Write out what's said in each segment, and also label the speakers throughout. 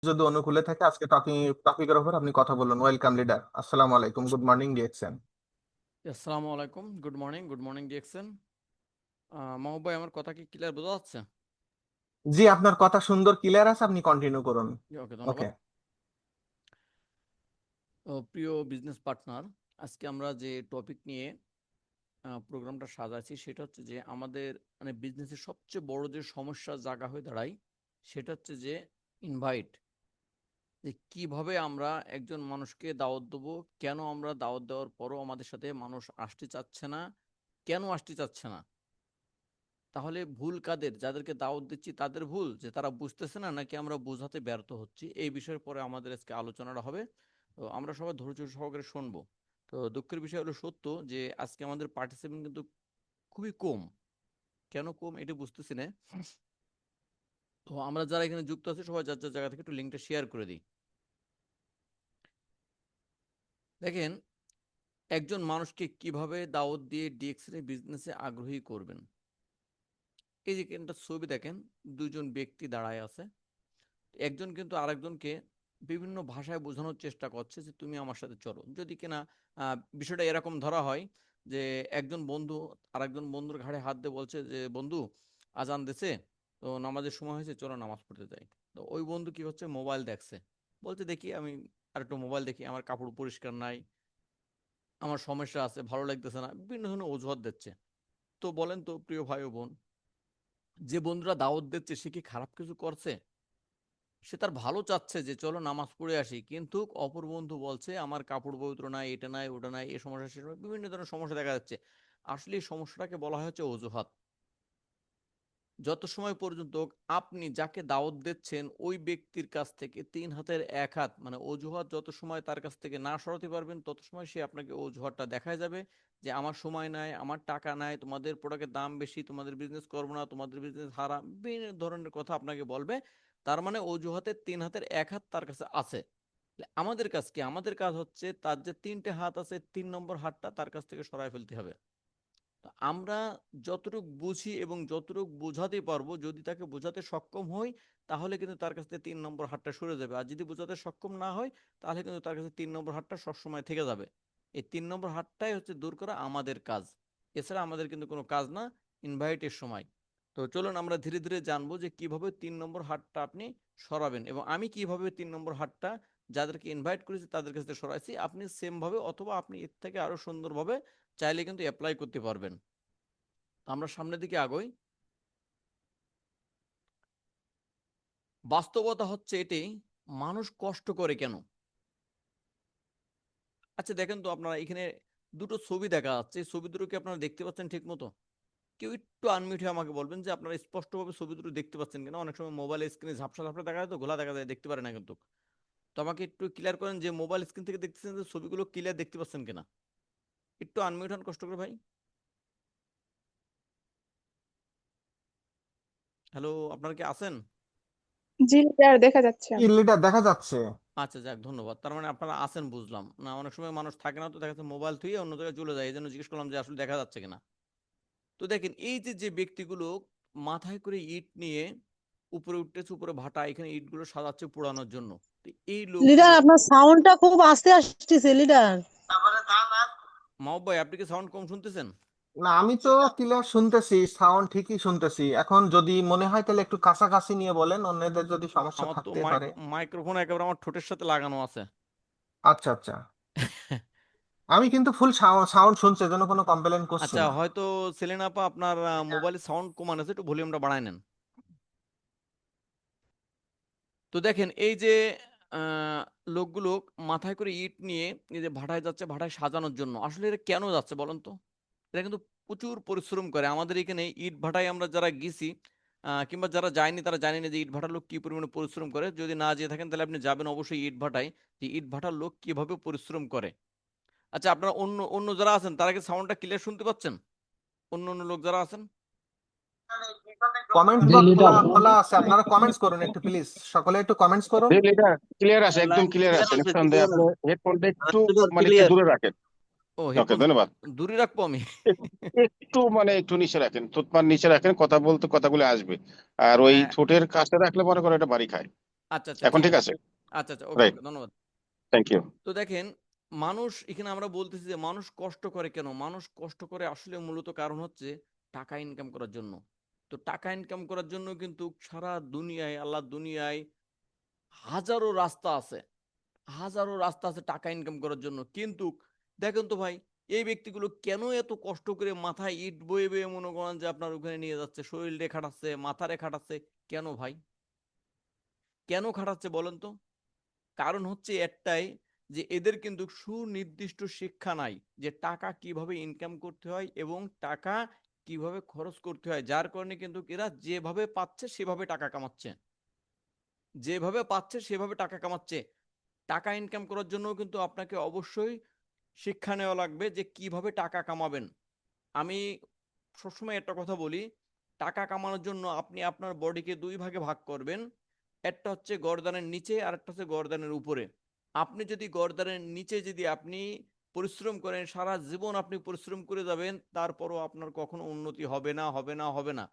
Speaker 1: যদি অনুকূলে থাকে আজকে টপিকের উপর আপনি কথা বলুন। ওয়েলকাম লিডার, আসসালামু আলাইকুম, গুড মর্নিং ডিএক্সএন।
Speaker 2: আসসালামু আলাইকুম, গুড মর্নিং ডিএক্সএন। মাহবুব ভাই, আমার কথা কি ক্লিয়ার বোঝা যাচ্ছে?
Speaker 1: জি, আপনার কথা সুন্দর ক্লিয়ার আছে, আপনি কন্টিনিউ করুন।
Speaker 2: জি, ওকে,
Speaker 1: ওকে।
Speaker 2: ধন্যবাদ। প্রিয় বিজনেস পার্টনার, আজকে আমরা যে টপিক নিয়ে প্রোগ্রামটা সাজাচ্ছি সেটা হচ্ছে যে আমাদের মানে বিজনেসের সবচেয়ে বড় যে সমস্যার জায়গা হয়ে দাঁড়ায় সেটা হচ্ছে যে ইনভাইট। যে কিভাবে আমরা একজন মানুষকে দাওয়াত দেবো, কেন আমরা দাওয়াত দেওয়ার পরও আমাদের সাথে মানুষ আসতে চাচ্ছে না, কেন আসতে চাচ্ছে না? তাহলে ভুল কাদের? যাদেরকে দাওয়াত দিচ্ছি তাদের ভুল, যে তারা বুঝতেছে না, নাকি আমরা বোঝাতে ব্যর্থ হচ্ছি? এই বিষয়ের পরে আমাদের আজকে আলোচনাটা হবে। তো আমরা সবাই ধৈর্য সহকারে শুনবো। তো দুঃখের বিষয় হলো সত্য যে আজকে আমাদের পার্টিসিপেন্ট কিন্তু খুবই কম। কেন কম এটা বুঝতেছি না। তো আমরা যারা এখানে যুক্ত আছি সবাই যার যার জায়গা থেকে একটু লিঙ্কটা শেয়ার করে দিই। দেখেন, একজন মানুষকে কিভাবে দাওয়াত দিয়ে ডিএক্সএল বিজনেসে আগ্রহী করবেন। এই যে একটা ছবি দেখেন, দুজন ব্যক্তি দাঁড়ায় আছে। একজন কিন্তু আরেকজনকে বিভিন্ন ভাষায় বোঝানোর চেষ্টা করছে যে তুমি আমার সাথে চলো। যদি কিনা বিষয়টা এরকম ধরা হয় যে একজন বন্ধু আরেকজন বন্ধুর ঘাড়ে হাত দিয়ে বলছে যে বন্ধু, আজান দিছে, তো নামাজের সময় হয়েছে, চলো নামাজ পড়তে যাই। তো ওই বন্ধু কি হচ্ছে, মোবাইল দেখছে, বলছে দেখি আমি আর একটু মোবাইল দেখি, আমার কাপড় পরিষ্কার নাই, আমার সমস্যা আছে, ভালো লাগতেছে না, বিভিন্ন ধরনের অজুহাত দিচ্ছে। তো বলেন তো প্রিয় ভাই ও বোন, যে বন্ধুরা দাওয়াত দিচ্ছে সে কি খারাপ কিছু করছে? সে তার ভালো চাচ্ছে যে চলো নামাজ পড়ে আসি, কিন্তু অপর বন্ধু বলছে আমার কাপড় পবিত্র নাই, এটা নাই, ওটা নাই, এই সমস্যা সে সমস্যা, বিভিন্ন ধরনের সমস্যা দেখা যাচ্ছে। আসলে এই সমস্যাটাকে বলা হচ্ছে অজুহাত। যত সময় পর্যন্ত আপনি যাকে দাওয়াত দিচ্ছেন ওই ব্যক্তির কাছ থেকে 3 হাতের 1 হাত মানে অজুহাত যত সময় তার কাছ থেকে না সরাতে পারবেন, তত সময় সে আপনাকে অজুহাতটা দেখায় যাবে যে আমার সময় নাই, আমার টাকা নাই, তোমাদের প্রোডাক্টের দাম বেশি, তোমাদের বিজনেস করবো না, তোমাদের বিজনেস হারাম, বিভিন্ন ধরনের কথা আপনাকে বলবে। তার মানে অজুহাতের 3 হাতের 1 হাত তার কাছে আছে। আমাদের কাজ কি? আমাদের কাজ হচ্ছে তার যে 3টে হাত আছে, 3 নম্বর হাতটা তার কাছ থেকে সরায় ফেলতে হবে। তো আমরা যতটুক বুঝি এবং যতটুক বোঝাতে পারবো, যদি তাকে বোঝাতে সক্ষম হই, তাহলে কিন্তু তার কাছ থেকে 3 নম্বর হাতটা সরে যাবে। আর যদি বোঝাতে সক্ষম না হয়, তাহলে কিন্তু তার কাছে 3 নম্বর হাতটা সবসময় থেকে যাবে। এই 3 নম্বর হাতটাই হচ্ছে দূর করা আমাদের কাজ। এছাড়া আমাদের কিন্তু কোনো কাজ না ইনভাইটের সময়। তো চলুন আমরা ধীরে ধীরে জানবো যে কিভাবে 3 নম্বর হাতটা আপনি সরাবেন, এবং আমি কিভাবে 3 নম্বর হাতটা যাদেরকে ইনভাইট করেছি তাদের কাছে সরাইছি, আপনি সেম ভাবে অথবা আপনি এর থেকে আরো সুন্দরভাবে চাইলে কিন্তু অ্যাপ্লাই করতে পারবেন। আমরা সামনের দিকে আগাই। বাস্তবতা হচ্ছে এটাই, মানুষ কষ্ট করে কেন? আচ্ছা দেখেন তো, আপনারা এখানে দুটো ছবি দেখা যাচ্ছে, এই ছবি দুটো কি আপনারা দেখতে পাচ্ছেন ঠিক মতো? কেউ একটু আনমিউট হয়ে আমাকে বলবেন যে আপনারা স্পষ্টভাবে ছবি দুটো দেখতে পাচ্ছেন কিনা। অনেক সময় মোবাইল স্ক্রিনে ঝাপসা ঝাপসা দেখা যায়, তো ঘোলা দেখা যায়, দেখতে পারে না কিন্তু। তো আমাকে একটু ক্লিয়ার করেন যে মোবাইল স্ক্রিন থেকে দেখতেছেন যে ছবিগুলো ক্লিয়ার দেখতে পাচ্ছেন কিনা। একটু আনমিউট হন কষ্ট করে ভাই। হ্যালো, আপনারা কি আছেন?
Speaker 3: জি স্যার, দেখা যাচ্ছে।
Speaker 1: কি লিডার, দেখা যাচ্ছে।
Speaker 2: আচ্ছা, যাক, ধন্যবাদ। তার মানে আপনারা আছেন বুঝলাম। না, অনেক সময় মানুষ থাকে না, তো দেখা যাচ্ছে মোবাইল থুয়ে অন্য জায়গায় চলে যায়, এই জন্য জিজ্ঞেস করলাম যে আসলে দেখা যাচ্ছে কিনা। তো দেখেন, এই যে যে ব্যক্তিগুলো মাথায় করে ইট নিয়ে উপরে উঠতেছে, উপরে ভাটা, এখানে ইটগুলো সাজাচ্ছে পোড়ানোর জন্য। তো এই
Speaker 4: লিডার,
Speaker 2: লোকগুলো,
Speaker 4: আপনার সাউন্ডটা খুব আস্তে আসতেছে লিডার।
Speaker 2: মাহবুব ভাই আপনি কি সাউন্ড কম শুনতেছেন?
Speaker 1: না, আমি তো ক্লিয়ার শুনতেছি, সাউন্ড ঠিকই শুনতেছি। এখন যদি মনে হয় তাহলে একটু কাছাকাছি নিয়ে বলেন, অন্যদের যদি সমস্যা
Speaker 2: আমার তো
Speaker 1: থাকতে পারে।
Speaker 2: মাইক্রোফোন একেবারে আমার ঠোঁটের সাথে লাগানো আছে।
Speaker 1: আচ্ছা আচ্ছা, আমি কিন্তু ফুল সাউন্ড শুনছি, এজন্য কোনো কমপ্লেন করছি
Speaker 2: আচ্ছা,
Speaker 1: না।
Speaker 2: হয়তো সেলেন আপা আপনার মোবাইলের সাউন্ড কমান আছে, একটু ভলিউমটা বাড়ায় নেন। তো দেখেন, এই যে আহ, লোকগুলো মাথায় করে ইট নিয়ে এই যে ভাটায় যাচ্ছে, ভাটায় সাজানোর জন্য। আসলে এরা কেন যাচ্ছে বলেন তো? এরা কিন্তু প্রচুর পরিশ্রম করে। আমাদের এখানে ইট ভাটায় আমরা যারা গেছি কিংবা যারা যায়নি তারা জানি না যে ইট ভাটার লোক কি পরিমাণে পরিশ্রম করে। যদি না যেয়ে থাকেন তাহলে আপনি যাবেন অবশ্যই ইট ভাটায়, যে ইট ভাটার লোক কিভাবে পরিশ্রম করে। আচ্ছা, আপনারা অন্য অন্য যারা আছেন তারা কি সাউন্ডটা ক্লিয়ার শুনতে পাচ্ছেন? অন্য অন্য লোক যারা আছেন।
Speaker 1: কমেন্ট
Speaker 5: জি
Speaker 1: বক্স খোলা
Speaker 5: লিডার।
Speaker 1: খোলা আছে, আপনারা কমেন্টস করুন একটু প্লিজ, সকলে একটু কমেন্টস করুন।
Speaker 5: জি লিডার, ক্লিয়ার আছে, একদম ক্লিয়ার আছে, নিঃসন্দেহে। আপনি হেডফোনটা একটু মানে একটু দূরে রাখেন।
Speaker 2: ও,
Speaker 5: ওকে,
Speaker 2: হেডফোন
Speaker 5: ধন্যবাদ।
Speaker 2: দূরে রাখবো আমি?
Speaker 5: একটু মানে একটু নিচে রাখেন, থুতপার নিচে রাখেন, কথা বলতে কথাগুলো আসবে। আর ওই
Speaker 2: হ্যাঁ,
Speaker 5: ঠোঁটের কাছে রাখলে মনে করো এটা বাড়ি খায়।
Speaker 2: আচ্ছা আচ্ছা
Speaker 5: এখন
Speaker 2: ঠিক
Speaker 5: ঠিক
Speaker 2: আছে।
Speaker 5: আছে?
Speaker 2: আচ্ছা আচ্ছা, ওকে
Speaker 5: রাইট,
Speaker 2: ওকে, ধন্যবাদ।
Speaker 5: Thank you.
Speaker 2: তো দেখেন, মানুষ এখানে আমরা বলতেছি যে মানুষ কষ্ট করে কেন? মানুষ কষ্ট করে আসলে মূলত কারণ হচ্ছে টাকা ইনকাম করার জন্য। তো টাকা ইনকাম করার জন্য কিন্তু সারা দুনিয়ায়, আল্লাহ দুনিয়ায় হাজারো রাস্তা আছে। হাজারো রাস্তা আছে টাকা ইনকাম করার জন্য। কিন্তু দেখেন তো ভাই, এই ব্যক্তিগুলো কেন এত কষ্ট করে মাথায় ইট বয়ে বয়ে মনে করেন যে আপনার ওখানে নিয়ে যাচ্ছে, শরীর রে খাটাচ্ছে, মাথা রে খাটাচ্ছে? কেন ভাই? কেন খাটাচ্ছে বলেন তো? কারণ হচ্ছে একটাই, যে এদের কিন্তু সুনির্দিষ্ট শিক্ষা নাই যে টাকা কিভাবে ইনকাম করতে হয় এবং টাকা কিভাবে খরচ করতে হয়, যার কারণে কিন্তু এরা যেভাবে পাচ্ছে সেভাবে টাকা কামাচ্ছে, যেভাবে পাচ্ছে সেভাবে টাকা কামাচ্ছে। টাকা ইনকাম করার জন্য কিন্তু আপনাকে অবশ্যই শিক্ষা নেওয়া লাগবে যে কিভাবে টাকা কামাবেন। আমি সবসময় একটা কথা বলি, টাকা কামানোর জন্য আপনি আপনার বডিকে দুই ভাগে ভাগ করবেন। একটা হচ্ছে গর্দানের নিচে আর একটা হচ্ছে গর্দানের উপরে। আপনি যদি গর্দানের নিচে যদি আপনি পরিশ্রম করেন, সারা জীবন আপনি পরিশ্রম করে যাবেন, তারপরও আপনার কখনো উন্নতি হবে না, হবে না, হবে না।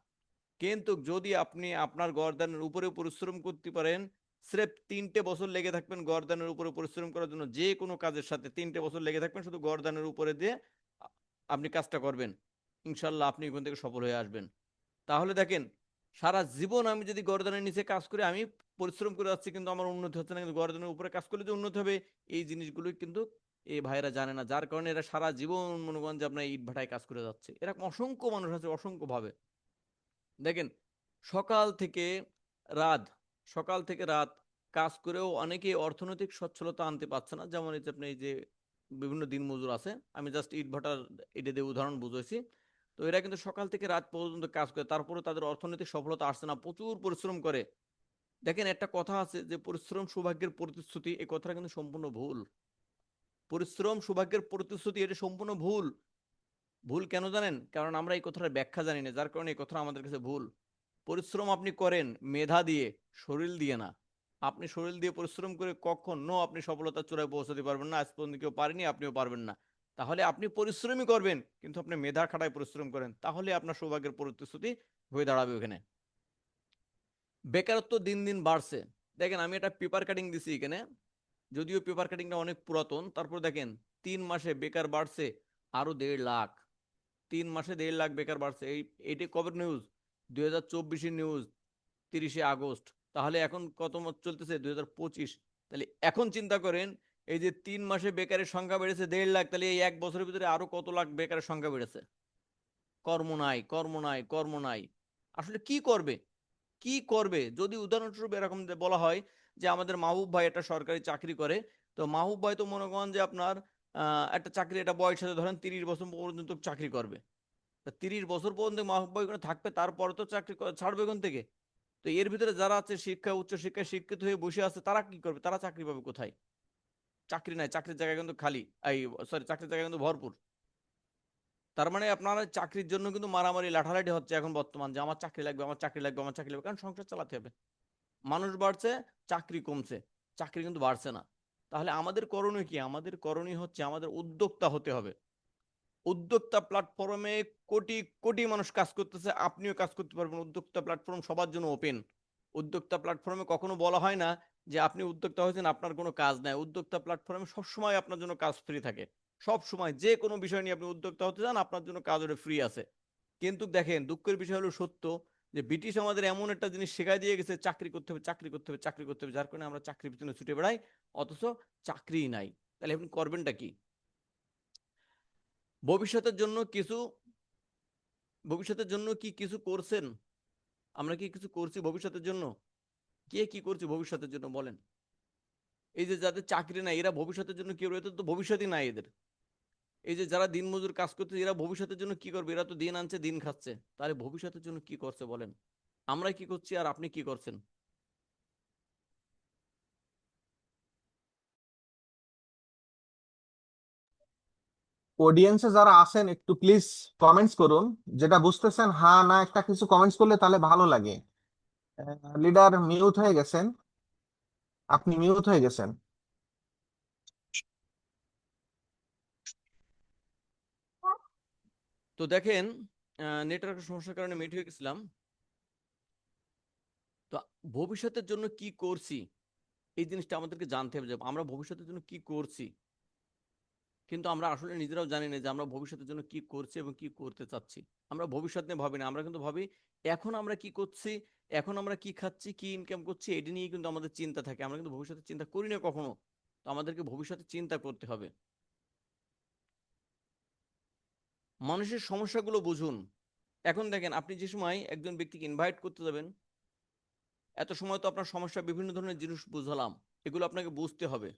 Speaker 2: কিন্তু যদি আপনি আপনার গর্দানের উপরে পরিশ্রম করতে পারেন, স্রেফ 3টে বছর লেগে থাকবেন গর্দানের উপরে পরিশ্রম করার জন্য, যে কোনো কাজের সাথে 3টে বছর লেগে থাকবেন শুধু গর্দানের উপরে দিয়ে আ- আপনি কাজটা করবেন, ইনশাল্লাহ আপনি ওখান থেকে সফল হয়ে আসবেন। তাহলে দেখেন, সারা জীবন আমি যদি গর্দানের নিচে কাজ করি, আমি পরিশ্রম করে যাচ্ছি কিন্তু আমার উন্নতি হচ্ছে না, কিন্তু গর্দানের উপরে কাজ করলে যে উন্নতি হবে, এই জিনিসগুলো কিন্তু এই ভাইরা জানে না, যার কারণে এরা সারা জীবন মনে করেন যে আপনার ইট ভাটায় কাজ করে যাচ্ছে। এরকম অসংখ্য মানুষ আছে, অসংখ্য ভাবে। দেখেন, সকাল থেকে রাত, সকাল থেকে রাত কাজ করেও অনেকে অর্থনৈতিক সচ্ছলতা আনতে পারছে না। যেমন এই যে আপনি এই যে বিভিন্ন দিনমজুর আছে, আমি জাস্ট ইট ভাটার এটা দিয়ে উদাহরণ বুঝাইছি। তো এরা কিন্তু সকাল থেকে রাত পর্যন্ত কাজ করে, তারপরে তাদের অর্থনৈতিক সফলতা আসছে না, প্রচুর পরিশ্রম করে। দেখেন, একটা কথা আছে যে পরিশ্রম সৌভাগ্যের প্রতিশ্রুতি, এই কথাটা কিন্তু সম্পূর্ণ ভুল। পরিশ্রম সৌভাগ্যের প্রতিশ্রুতি, এটা সম্পূর্ণ ভুল। ভুল কেন জানেন? কারণ আমরা এই কথাটার ব্যাখ্যা জানি না, যার কারণে এই কথাটা আমাদের কাছে ভুল। পরিশ্রম আপনি করেন মেধা দিয়ে, শরীর দিয়ে না। আপনি শরীর দিয়ে পরিশ্রম করে কখনো আপনি সফলতার চূড়ায় পৌঁছাতে পারবেন না। আজ পর্যন্ত কেউ পারেনি, আপনিও পারবেন না। তাহলে আপনি পরিশ্রমই করবেন, কিন্তু আপনি মেধা খাটায় পরিশ্রম করেন, তাহলে আপনার সৌভাগ্যের প্রতিশ্রুতি হয়ে দাঁড়াবে ওখানে। বেকারত্ব দিন দিন বাড়ছে। দেখেন, আমি একটা পেপার কাটিং দিছি এখানে, যদিও পেপার কাটিংটা অনেক পুরাতন, তারপর দেখেন 3 মাসে বেকার বাড়ছে আরো 1.5 লাখ। 3 মাসে 1.5 লাখ বেকার বাড়ছে। এইটা কবে নিউজ? 2024-এর নিউজ, 30শে আগস্ট। তাহলে এখন কত চলতেছে? 2025। তাহলে এখন চিন্তা করেন, এই যে 3 মাসে বেকারের সংখ্যা বেড়েছে 1.5 লাখ, তাহলে এই 1 বছরের ভিতরে আরো কত লাখ বেকারের সংখ্যা বেড়েছে? কর্ম নাই, কর্ম নাই, কর্ম নাই। আসলে কি করবে? কি করবে? যদি উদাহরণস্বরূপ এরকম বলা হয় যে আমাদের মাহবুব ভাই একটা সরকারি চাকরি করে, তো মাহবুব ভাই তো মনে করেন যে আপনার একটা চাকরি, একটা বয়স সাথে ধরেন 30 বছর পর্যন্ত চাকরি করবে। তা 30 বছর পর্যন্ত মাহবুব ভাই ওখানে থাকবে, তারপরে তো চাকরি ছাড়বে ওখান থেকে। তো এর ভিতরে যারা আছে শিক্ষা, উচ্চ শিক্ষায় শিক্ষিত হয়ে বসে আছে, তারা কি করবে? তারা চাকরি পাবে কোথায়? চাকরি নাই, চাকরির জায়গা কিন্তু খালি। এই সরি, চাকরির জায়গা কিন্তু ভরপুর। তার মানে আপনার চাকরির জন্য কিন্তু মারামারি লাঠালাঠি হচ্ছে এখন বর্তমান, যে আমার চাকরি লাগবে, আমার চাকরি লাগবে, আমার চাকরি লাগবে, কারণ সংসার চালাতে হবে। মানুষ বাড়ছে, চাকরি কমছে, চাকরি কিন্তু বাড়ছে না। তাহলে আমাদের করণীয় কি? আমাদের করণীয় হচ্ছে আমাদের উদ্যোক্তা হতে হবে। উদ্যোক্তা প্ল্যাটফর্মে কোটি কোটি মানুষ কাজ করতেছে, আপনিও কাজ করতে পারবেন। উদ্যোক্তা প্ল্যাটফর্ম সবার জন্য ওপেন। উদ্যোক্তা প্ল্যাটফর্মে কখনো বলা হয় না যে আপনি উদ্যোক্তা হয়েছেন আপনার কোনো কাজ নাই। উদ্যোক্তা প্ল্যাটফর্মে সবসময় আপনার জন্য কাজ ফ্রি থাকে। সব সময় যে কোনো বিষয় নিয়ে আপনি উদ্যোক্তা হতে চান, আপনার জন্য কাজ ওটা ফ্রি আছে। কিন্তু দেখেন, দুঃখের বিষয় হলো সত্য, যে ব্রিটিশ আমাদের এমন একটা জিনিস শেখাই দিয়ে গেছে, চাকরি করতে হবে, চাকরি করতে হবে, চাকরি করতে হবে, যার কারণে আমরা চাকরির পিছনে ছুটে বেড়াই, অথচ চাকরিই নাই। তাহলে আপনি করবেনটা কি? ভবিষ্যতের জন্য কিছু, ভবিষ্যতের জন্য কি কিছু করছেন? আমরা কি কিছু করছি ভবিষ্যতের জন্য? কে কি করছে ভবিষ্যতের জন্য বলেন? এই যে যাদের চাকরি নাই, এরা ভবিষ্যতের জন্য কি করবে? এদের তো ভবিষ্যৎই নাই এদের। এই যে যারা দিনমজুর কাজ করছে, এরা ভবিষ্যতের জন্য কি করবে? এরা তো দিন আনছে, দিন খাচ্ছে। তাহলে ভবিষ্যতের জন্য কি করছে বলেন? আমরা কি করছি আর আপনি কি করছেন?
Speaker 1: অডিয়েন্সে যারা আছেন একটু প্লিজ কমেন্টস করুন, যেটা বুঝতেছেন হ্যাঁ না একটা কিছু কমেন্টস করলে তাহলে ভালো লাগে। লিডার মিউট হয়ে গেছেন, আপনি মিউট হয়ে গেছেন।
Speaker 2: তো দেখেন, নেটওয়ার্কের সমস্যার কারণে মিট হয়ে গেছিলাম। তো ভবিষ্যতের জন্য কি করছি এই জিনিসটা আমাদেরকে জানতে হবে যে আমরা ভবিষ্যতের জন্য কি করছি, কিন্তু আমরা আসলে নিজেরাও জানি না যে আমরা ভবিষ্যতের জন্য কি করছি এবং কি করতে চাচ্ছি। আমরা ভবিষ্যৎ নিয়ে ভাবি না, আমরা কিন্তু ভাবি এখন আমরা কি করছি, এখন আমরা কি খাচ্ছি, কি ইনকাম করছি, এটি নিয়ে কিন্তু আমাদের চিন্তা থাকে। আমরা কিন্তু ভবিষ্যতের চিন্তা করি না কখনো। তো আমাদেরকে ভবিষ্যতের চিন্তা করতে হবে। মানুষের সমস্যাগুলো বুঝুন। এখন দেখেন, আপনি যে সময় একজন ব্যক্তিকে ইনভাইট করতে যাবেন, এত সময় তো আপনার সমস্যা বিভিন্ন ধরনের জিনিস বুঝালাম, এগুলো আপনাকে বুঝতে হবে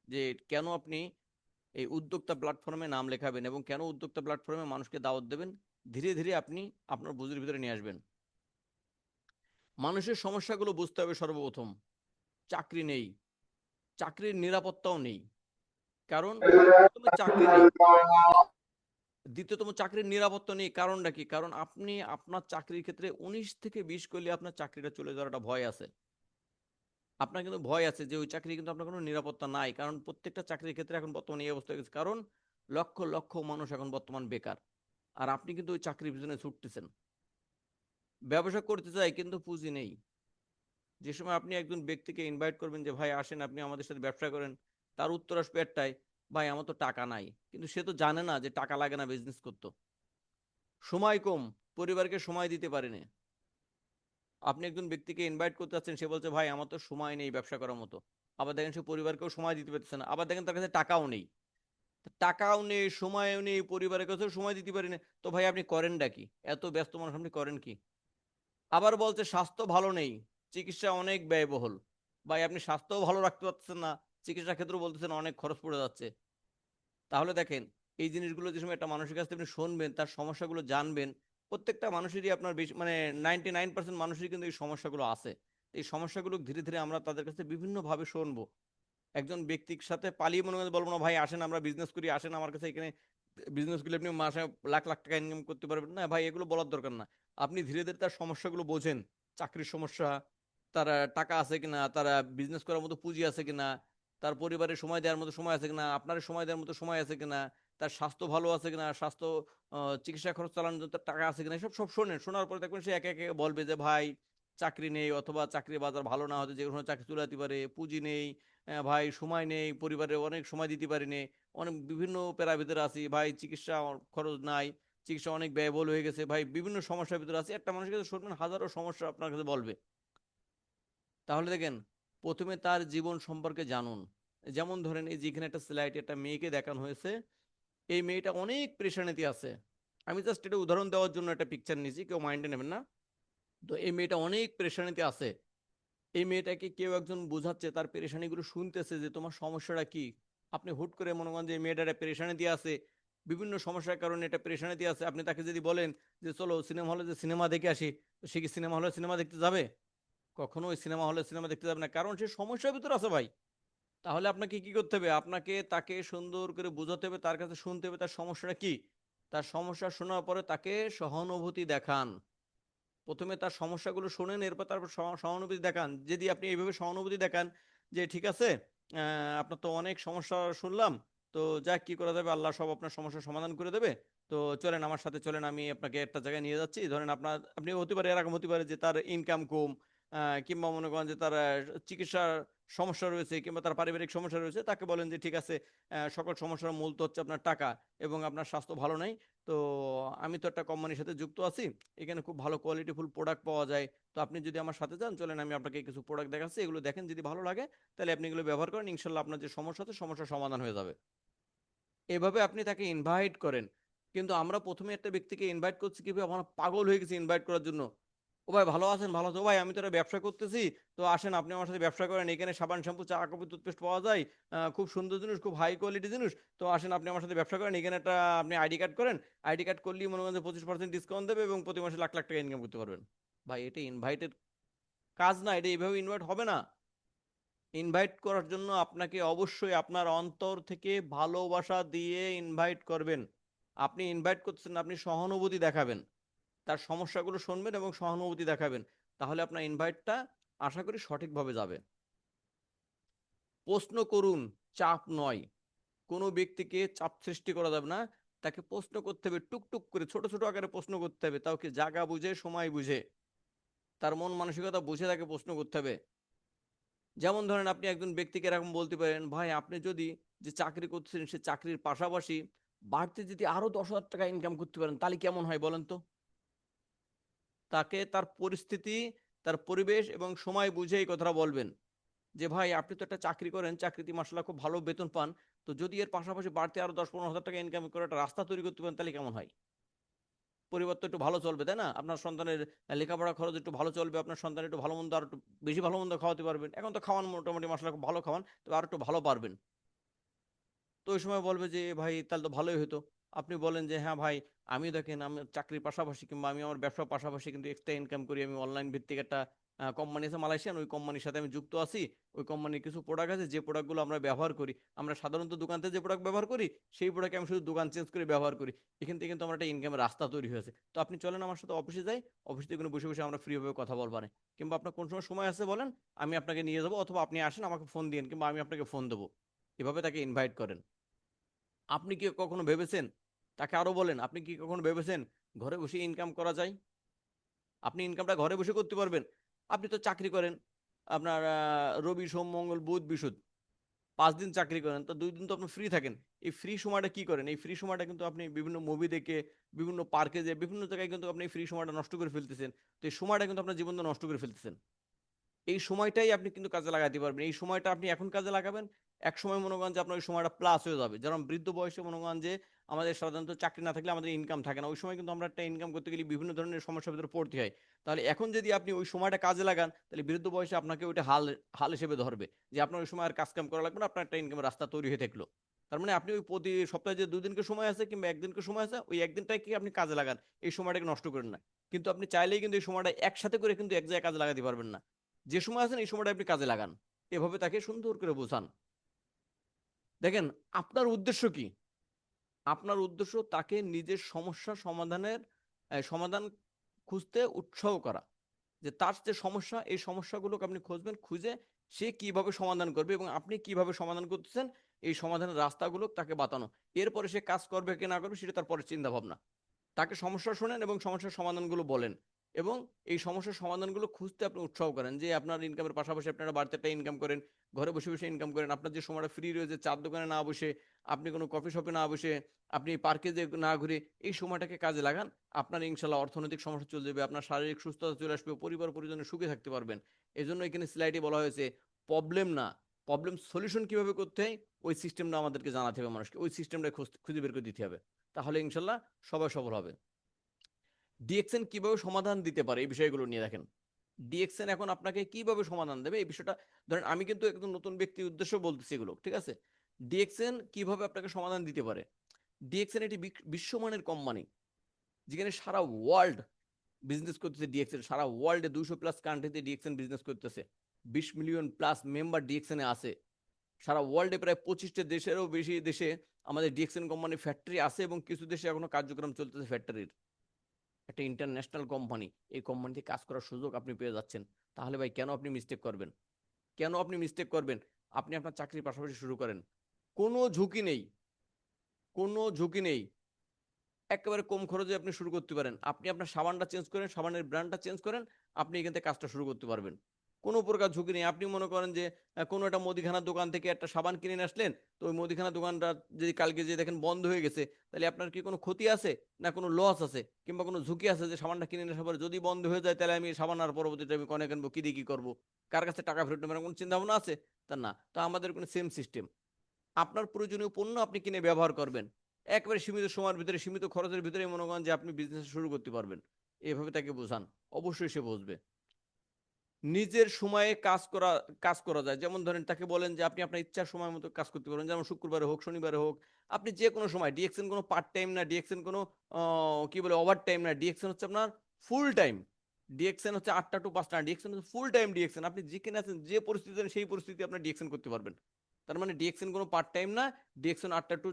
Speaker 2: যে কেন আপনি এই উদ্যোক্তা প্ল্যাটফর্মে নাম লেখাবেন এবং কেন উদ্যোক্তা প্ল্যাটফর্মে মানুষকে দাওয়াত দেবেন। ধীরে ধীরে আপনি আপনার বুঝের ভিতরে নিয়ে আসবেন। মানুষের সমস্যাগুলো বুঝতে হবে সর্বপ্রথম। চাকরি নেই, চাকরির নিরাপত্তাও নেই। কারণ প্রথমে চাকরি নেই, দ্বিতীয়তম চাকরির নিরাপত্তা নেই। কারণটা কি? কারণ আপনি আপনার চাকরির ক্ষেত্রে 19 থেকে 20 করলে আপনার চাকরিটা চলে যাওয়ার একটা ভয় আছে। আপনার কিন্তু ভয় আছে যে ওই চাকরি কিন্তু আপনার কোনো নিরাপত্তা নাই। কারণ প্রত্যেকটা চাকরির ক্ষেত্রে এখন বর্তমানে এই অবস্থা হয়ে গেছে। কারণ লক্ষ লক্ষ মানুষ এখন বর্তমান বেকার, আর আপনি কিন্তু ওই চাকরির পিছনে ছুটতেছেন। ব্যবসা করতে চাই কিন্তু পুঁজি নেই। যে সময় আপনি একজন ব্যক্তিকে ইনভাইট করবেন যে ভাই আসেন আপনি আমাদের সাথে ব্যবসা করেন, তার উত্তর আসবে একটাই, ভাই আমার তো টাকা নাই। কিন্তু সে তো জানে না যে টাকা লাগে না বিজনেস করতে। সময় কম, পরিবারকে সময় দিতে পারেনি। আপনি একজন ব্যক্তিকে ইনভাইট করতে যাচ্ছেন, সে বলছে ভাই আমার তো সময় নেই ব্যবসা করার মতো। আবার দেখেন সে পরিবারকেও সময় দিতে পারতেছে না। আবার দেখেন তার কাছে টাকাও নেই, টাকাও নেই, সময়ও নেই, পরিবারের কাছেও সময় দিতে পারি না। তো ভাই আপনি করেনটা কি? এত ব্যস্ত মানুষ আপনি করেন কি? আবার বলছে স্বাস্থ্য ভালো নেই, চিকিৎসা অনেক ব্যয়বহুল। ভাই আপনি স্বাস্থ্যও ভালো রাখতে পারছেন না, চিকিৎসা ক্ষেত্রেও বলতেছেন অনেক খরচ পড়ে যাচ্ছে। তাহলে দেখেন, এই জিনিসগুলো যে সময় একটা মানুষের কাছ থেকে আপনি শুনবেন, তার সমস্যাগুলো জানবেন, প্রত্যেকটা মানুষেরই আপনার বেশি মানে 99% মানুষেরই কিন্তু এই সমস্যাগুলো আছে। এই সমস্যাগুলো ধীরে ধীরে আমরা তাদের কাছে বিভিন্নভাবে শুনবো। একজন ব্যক্তির সাথে পালিয়ে মনে করে বলবো না ভাই আসেন আমরা বিজনেস করি, আসেন আমার কাছে, এখানে বিজনেস করলে আপনি মাসে লাখ লাখ টাকা ইনকাম করতে পারবেন না। ভাই এগুলো বলার দরকার না। আপনি ধীরে ধীরে তার সমস্যাগুলো বোঝেন। চাকরির সমস্যা, তার টাকা আছে কিনা, তারা বিজনেস করার মতো পুঁজি আছে কিনা, তার পরিবারের সময় দেওয়ার মতো সময় আছে কিনা, আপনার সময় দেওয়ার মতো সময় আছে কিনা, তার স্বাস্থ্য ভালো আছে কিনা, স্বাস্থ্য চিকিৎসা খরচ চালানোর জন্য তার টাকা আছে কিনা, এসব সব শোনেন। শোনার পরে দেখবেন সে একে একে বলবে যে ভাই চাকরি নেই, অথবা চাকরির বাজার ভালো না, হতে যে কোনো চাকরি চলে যেতে পারে, পুঁজি নেই, ভাই সময় নেই, পরিবারে অনেক সময় দিতে পারিনি, অনেক বিভিন্ন প্যারা ভিতরে আছি ভাই, চিকিৎসা খরচ নাই, চিকিৎসা অনেক ব্যয়বহুল হয়ে গেছে ভাই, বিভিন্ন সমস্যার ভিতরে আছে। একটা মানুষের কাছে শুনবেন হাজারো সমস্যা আপনার কাছে বলবে। তাহলে দেখেন, প্রথমে তার জীবন সম্পর্কে জানুন। যেমন ধরেন এই যেখানে একটা স্লাইড একটা মেয়েকে দেখানো হয়েছে, এই মেয়েটা অনেক পেরেশানিতে আছে। আমি জাস্ট এটা উদাহরণ দেওয়ার জন্য একটা পিকচার নিয়েছি, কেউ মাইন্ডে নেবেন না। তো এই মেয়েটা অনেক পেরেশানিতে আছে। এই মেয়েটাকে কেউ একজন বোঝাচ্ছে, তার পেরেশানিগুলো শুনতেছে যে তোমার সমস্যাটা কি। আপনি হুট করে মনে করেন যে এই মেয়েটা পেরেশানি দিয়ে আছে, বিভিন্ন সমস্যার কারণে এটা পেরেশানি দিয়ে আছে, আপনি তাকে যদি বলেন যে চলো সিনেমা হলে যে সিনেমা দেখে আসি, তো সে কি সিনেমা হলে সিনেমা দেখতে যাবে? কখনো ওই সিনেমা হলে সিনেমা দেখতে যাবে না, কারণ সে সমস্যার ভিতর আছে ভাই। তাহলে আপনাকে কি করতে হবে? আপনাকে তাকে সুন্দর করে বোঝাতে হবে, তার কাছে শুনতে হবে তার সমস্যাটা কি। তার সমস্যা শোনার পরে তাকে সহানুভূতি দেখান। প্রথমে তার সমস্যাগুলো শোনেন, এরপর তারপর সহানুভূতি দেখান। যদি আপনি এইভাবে সহানুভূতি দেখান যে ঠিক আছে, আপনার তো অনেক সমস্যা শুনলাম, তো যাক কি করা যাবে, আল্লাহ সব আপনার সমস্যার সমাধান করে দেবে। তো চলেন আমার সাথে চলেন, আমি আপনাকে একটা জায়গায় নিয়ে যাচ্ছি। ধরেন আপনি হতে পারে এরকম হতে পারে যে তার ইনকাম কম, কিংবা মনে করেন যে তার চিকিৎসার সমস্যা রয়েছে, কিংবা তার পারিবারিক সমস্যা রয়েছে। তাকে বলেন যে ঠিক আছে, সকল সমস্যার মূল তো হচ্ছে আপনার টাকা, এবং আপনার স্বাস্থ্য ভালো নাই। তো আমি তো একটা কোম্পানির সাথে যুক্ত আছি, এখানে খুব ভালো কোয়ালিটিফুল প্রোডাক্ট পাওয়া যায়। তো আপনি যদি আমার সাথে যান, চলেন আমি আপনাকে কিছু প্রোডাক্ট দেখাচ্ছি, এগুলো দেখেন, যদি ভালো লাগে তাহলে আপনি এগুলো ব্যবহার করেন, ইনশাল্লাহ আপনার যে সমস্যা আছে সমস্যার সমাধান হয়ে যাবে। এভাবে আপনি তাকে ইনভাইট করেন। কিন্তু আমরা প্রথমে একটা ব্যক্তিকে ইনভাইট করছি কিভাবে, আমরা পাগল হয়ে গেছি ইনভাইট করার জন্য। ও ভাই ভালো আছেন? ভালো আছো ভাই, আমি তো একটা ব্যবসা করতেছি, তো আসেন আপনি আমার সাথে ব্যবসা করেন, এখানে সাবান শ্যাম্পু চা কফি টুথপেস্ট পাওয়া যায়, খুব সুন্দর জিনিস, খুব হাই কোয়ালিটি জিনিস। তো আসেন আপনি আমার সাথে ব্যবসা করেন, এখানে একটা আপনি আইডি কার্ড করেন, আইডি কার্ড করলেই মনে করেন যে 25% ডিসকাউন্ট দেবে এবং প্রতি মাসে লাখ লাখ টাকা ইনকাম করতে পারবেন। ভাই এটা ইনভাইটের কাজ না, এটা এইভাবে ইনভাইট হবে না। ইনভাইট করার জন্য আপনাকে অবশ্যই আপনার অন্তর থেকে ভালোবাসা দিয়ে ইনভাইট করবেন। আপনি ইনভাইট করছেন, আপনি সহানুভূতি দেখাবেন, তার সমস্যাগুলো শুনবেন এবং সহানুভূতি দেখাবেন। তাহলে আপনার ইনভাইটটা আশা করি সঠিকভাবে যাবে। প্রশ্ন করুন, চাপ নয়। কোনো ব্যক্তিকে চাপ সৃষ্টি করা যাবে না, তাকে প্রশ্ন করতে হবে টুকটুক করে, ছোট ছোট আকারে প্রশ্ন করতে হবে, তাও কি জায়গা বুঝে, সময় বুঝে। তার মন মানসিকতা বুঝে তাকে প্রশ্ন করতে হবে। যেমন ধরেন আপনি একজন ব্যক্তিকে এরকম বলতে পারেন, ভাই আপনি যদি যে চাকরি করছেন সে চাকরির পাশাপাশি বাড়তি যদি আরো 10,000 টাকা ইনকাম করতে পারেন তাহলে কেমন হয় বলেন তো। তাকে তার পরিস্থিতি, তার পরিবেশ এবং সময় বুঝে এই কথাটা বলবেন যে ভাই আপনি তো একটা চাকরি করেন, চাকরিতে মাসাল্লাহ খুব ভালো বেতন পান, তো যদি এর পাশাপাশি বাড়তি আরো 10-15 হাজার টাকা ইনকাম করে একটা রাস্তা তৈরি করতে পারেন তাহলে কেমন হয়। পরিবার তো একটু ভালো চলবে, তাই না? আপনার সন্তানের লেখাপড়া খরচ একটু ভালো চলবে, আপনার সন্তান একটু ভালো মন্দ আর একটু বেশি ভালো মন্দ খাওয়াতে পারবেন। এখন তো খাওয়ান মোটামুটি মাসাল্লাহ খুব ভালো খাওয়ান, তো আর একটু ভালো পারবেন। তো ওই সময় বলবে যে ভাই তাহলে তো ভালোই হতো। আপনি বলেন যে হ্যাঁ ভাই, আমি দেখেন আমি চাকরির পাশাপাশি কিংবা আমি আমার ব্যবসার পাশাপাশি কিন্তু এক্সট্রা ইনকাম করি। আমি অনলাইন ভিত্তিক একটা কোম্পানি আছে মালয়েশিয়ান, ওই কোম্পানির সাথে আমি যুক্ত আছি। ওই কোম্পানির কিছু প্রোডাক্ট আছে যে প্রোডাক্টগুলো আমরা ব্যবহার করি, আমরা সাধারণত দোকান থেকে যে প্রোডাক্ট ব্যবহার করি সেই প্রোডাক্ট আমি শুধু দোকান চেঞ্জ করে ব্যবহার করি। এখান থেকে কিন্তু আমার একটা ইনকামের রাস্তা তৈরি হয়েছে। তো আপনি চলেন আমার সাথে অফিসে যাই, অফিস থেকে বসে বসে আমরা ফ্রি ভাবে কথা বলবো না। কিংবা আপনার কোন সময় সময় আছে বলেন, আমি আপনাকে নিয়ে যাবো, অথবা আপনি আসেন আমাকে ফোন দিন কিংবা আমি আপনাকে ফোন দেবো। এভাবে তাকে ইনভাইট করেন। আপনি কি কখনো ভেবেছেন, তাকে আরো বলেন, আপনি কি কখনো ভেবেছেন ঘরে বসে ইনকাম করা যায়? আপনি ইনকামটা ঘরে বসে করতে পারবেন। আপনি তো চাকরি করেন, আপনার রবি সোম মঙ্গল বুধ বৃহস্পতি 5 দিন চাকরি করেন, তো 2 দিন তো আপনি ফ্রি থাকেন। এই ফ্রি সময়টা কি করেন? এই ফ্রি সময়টা কিন্তু আপনি বিভিন্ন মুভি দেখে, বিভিন্ন পার্কে যে বিভিন্ন জায়গায় কিন্তু আপনি এই ফ্রি সময়টা নষ্ট করে ফেলতেছেন। তো এই সময়টা কিন্তু আপনার জীবন নষ্ট করে ফেলতেছেন। এই সময়টাই আপনি কিন্তু কাজে লাগাতে পারবেন। এই সময়টা আপনি এখন কাজে লাগাবেন, এক সময় মনে করেন যে আপনার ওই সময়টা প্লাস হয়ে যাবে। যেমন বৃদ্ধ বয়সে মনে করেন যে আমাদের সাধারণত চাকরি না থাকলে আমাদের ইনকাম থাকে না, ওই সময় কিন্তু আমরা একটা ইনকাম করতে গেলে বিভিন্ন ধরনের সমস্যার ভিতরে পড়তে হয়। তাহলে এখন যদি আপনি ওই সময়টা কাজে লাগান তাহলে বৃদ্ধ বয়সে আপনাকে ওইটা হাল হাল হিসেবে ধরবে, যে আপনার ওই সময় আর কাজ কাম করা লাগবে না, আপনার একটা ইনকামের রাস্তা তৈরি হয়ে থাকলো। তার মানে আপনি ওই প্রতি সপ্তাহে যে 2 দিনকে সময় আছে কিংবা একদিনকে সময় আছে, ওই একদিনটাকে আপনি কাজে লাগান, এই সময়টাকে নষ্ট করেন না। কিন্তু আপনি চাইলেই কিন্তু এই সময়টা একসাথে করে কিন্তু এক জায়গায় কাজে লাগাতে পারবেন না। যে সময় আছেন এই সময়টা আপনি কাজে লাগান। এভাবে তাকে সুন্দর করে বোঝান। দেখেন আপনার উদ্দেশ্য কি? আপনার উদ্দেশ্য তাকে নিজের সমস্যা সমাধানের সমাধান খুঁজতে উৎসাহ করা। যে তার যে সমস্যা, এই সমস্যাগুলোকে আপনি খুঁজবেন, খুঁজে সে কিভাবে সমাধান করবে এবং আপনি কিভাবে সমাধান করতেছেন এই সমাধানের রাস্তাগুলো তাকে বাতানো। এরপরে সে কাজ করবে কি না করবে সেটা তার পরে চিন্তা ভাবনা। তাকে সমস্যা শোনেন এবং সমস্যার সমাধানগুলো বলেন, এবং এই সমস্যার সমাধানগুলো খুঁজতে আপনি উৎসাহ করেন যে আপনার ইনকামের পাশাপাশি আপনারা বাড়তি একটা ইনকাম করেন, ঘরে বসে বসে ইনকাম করেন। আপনার যে সময়টা ফ্রি রয়েছে চার দোকানে না বসে, আপনি কোনো কফি শপে না বসে, আপনি পার্কে যে না ঘুরে এই সময়টাকে কাজে লাগান। আপনার ইনশাল্লাহ অর্থনৈতিক সমস্যা চলে যাবে, আপনার শারীরিক সুস্থতা চলে আসবে, পরিবার পরিজনের সুখে থাকতে পারবেন। এই জন্য এখানে স্লাইডে বলা হয়েছে প্রবলেম না, প্রবলেম সলিউশন কিভাবে করতে হয় ওই সিস্টেমটা আমাদেরকে জানাতে হবে মানুষকে, ওই সিস্টেমটা খুঁজে বের করে দিতে হবে। তাহলে ইনশাল্লাহ সবাই সফল হবে। ডিএক্সএন কিভাবে সমাধান দিতে পারে এই বিষয়গুলো নিয়ে দেখেন। ডিএক্সএন এখন আপনাকে কিভাবে সমাধান দেবে এই বিষয়টা, ধরেন আমি কিন্তু একদম নতুন ব্যক্তির উদ্দেশ্য বলতেছি এগুলো, ঠিক আছে? ডিএক্সএন কিভাবে আপনাকে সমাধান দিতে পারে। ডিএক্সএন এটি বিশ্বমানের কোম্পানি, যেখানে সারা ওয়ার্ল্ড বিজনেস করতেছে। ডিএক্সএন সারা ওয়ার্ল্ডে 200+ কান্ট্রিতে ডিএক্সএন বিজনেস করতেছে। 20 মিলিয়ন+ মেম্বার ডিএক্সএন এ আছে। সারা ওয়ার্ল্ডে প্রায় 25টা দেশেরও বেশি দেশে আমাদের ডিএক্সএন কোম্পানির ফ্যাক্টরি আছে, এবং কিছু দেশে এখনো কার্যক্রম চলতেছে ফ্যাক্টরির। একটা ইন্টারন্যাশনাল কোম্পানি, এই কোম্পানিতে কাজ করার সুযোগ আপনি পেয়ে যাচ্ছেন। তাহলে ভাই কেন আপনি মিস্টেক করবেন? কেন আপনি মিস্টেক করবেন? আপনি আপনার চাকরির পাশাপাশি শুরু করেন, কোনো ঝুঁকি নেই, কোনো ঝুঁকি নেই। একেবারে কম খরচে আপনি শুরু করতে পারেন। আপনি আপনার সাবানটা চেঞ্জ করেন, সাবানের ব্র্যান্ডটা চেঞ্জ করেন, আপনি এখান থেকে কাজটা শুরু করতে পারবেন। কোনো প্রকার ঝুঁকি নেই। আপনি মনে করেন যে কোনো একটা মুদিখানার দোকান থেকে একটা সাবান কিনে নিয়ে আসলেন, তো ওই মুদিখানার দোকানটা যদি কালকে যে দেখেন বন্ধ হয়ে গেছে, তাহলে আপনার কি কোনো ক্ষতি আছে, না কোনো লস আছে, কিংবা কোনো ঝুঁকি আছে যে সাবানটা কিনে নিয়ে আসার পরে যদি বন্ধ হয়ে যায় তাহলে আমি সাবান আর পরবর্তীতে আমি কনে কিনবো, কি দিয়ে কি করবো, কার কাছে টাকা ফেরত নেবেন, কোনো চিন্তা ভাবনা আছে? তা না, তো আমাদের কোনো সেম সিস্টেম। আপনার প্রয়োজনীয় পণ্য আপনি কিনে ব্যবহার করবেন, একবারে সীমিত সময়ের ভিতরে সীমিত খরচের ভিতরে মনে করেন যে আপনি বিজনেস শুরু করতে পারবেন। এভাবে তাকে বোঝান, অবশ্যই সে বুঝবে। নিজের সময়ে কাজ করা যায়। যেমন ধরেন তাকে বলেন যে আপনি আপনার ইচ্ছার সময় মতো কাজ করতে পারেন, যেমন শুক্রবারে হোক শনিবারে হোক, আপনি যে কোনো সময়। ডিএক্সএন কোনো পার্ট টাইম না, ডিএক্সএন কোনো কি বলে ওভার টাইম না, ডিএক্সএন হচ্ছে আপনার ফুল টাইম। ডিএক্সএন হচ্ছে 8টা টু 5টা, ডিএক্সএন হচ্ছে ফুল টাইম ডিএক্সএন। আপনি যেখানে আছেন যে পরিস্থিতিতে সেই পরিস্থিতি আপনার ডিএক্সএন করতে পারবেন। তার মানে ডিএক্সএন কোনো পার্ট টাইম না, ডিএক্সএন 8টা টু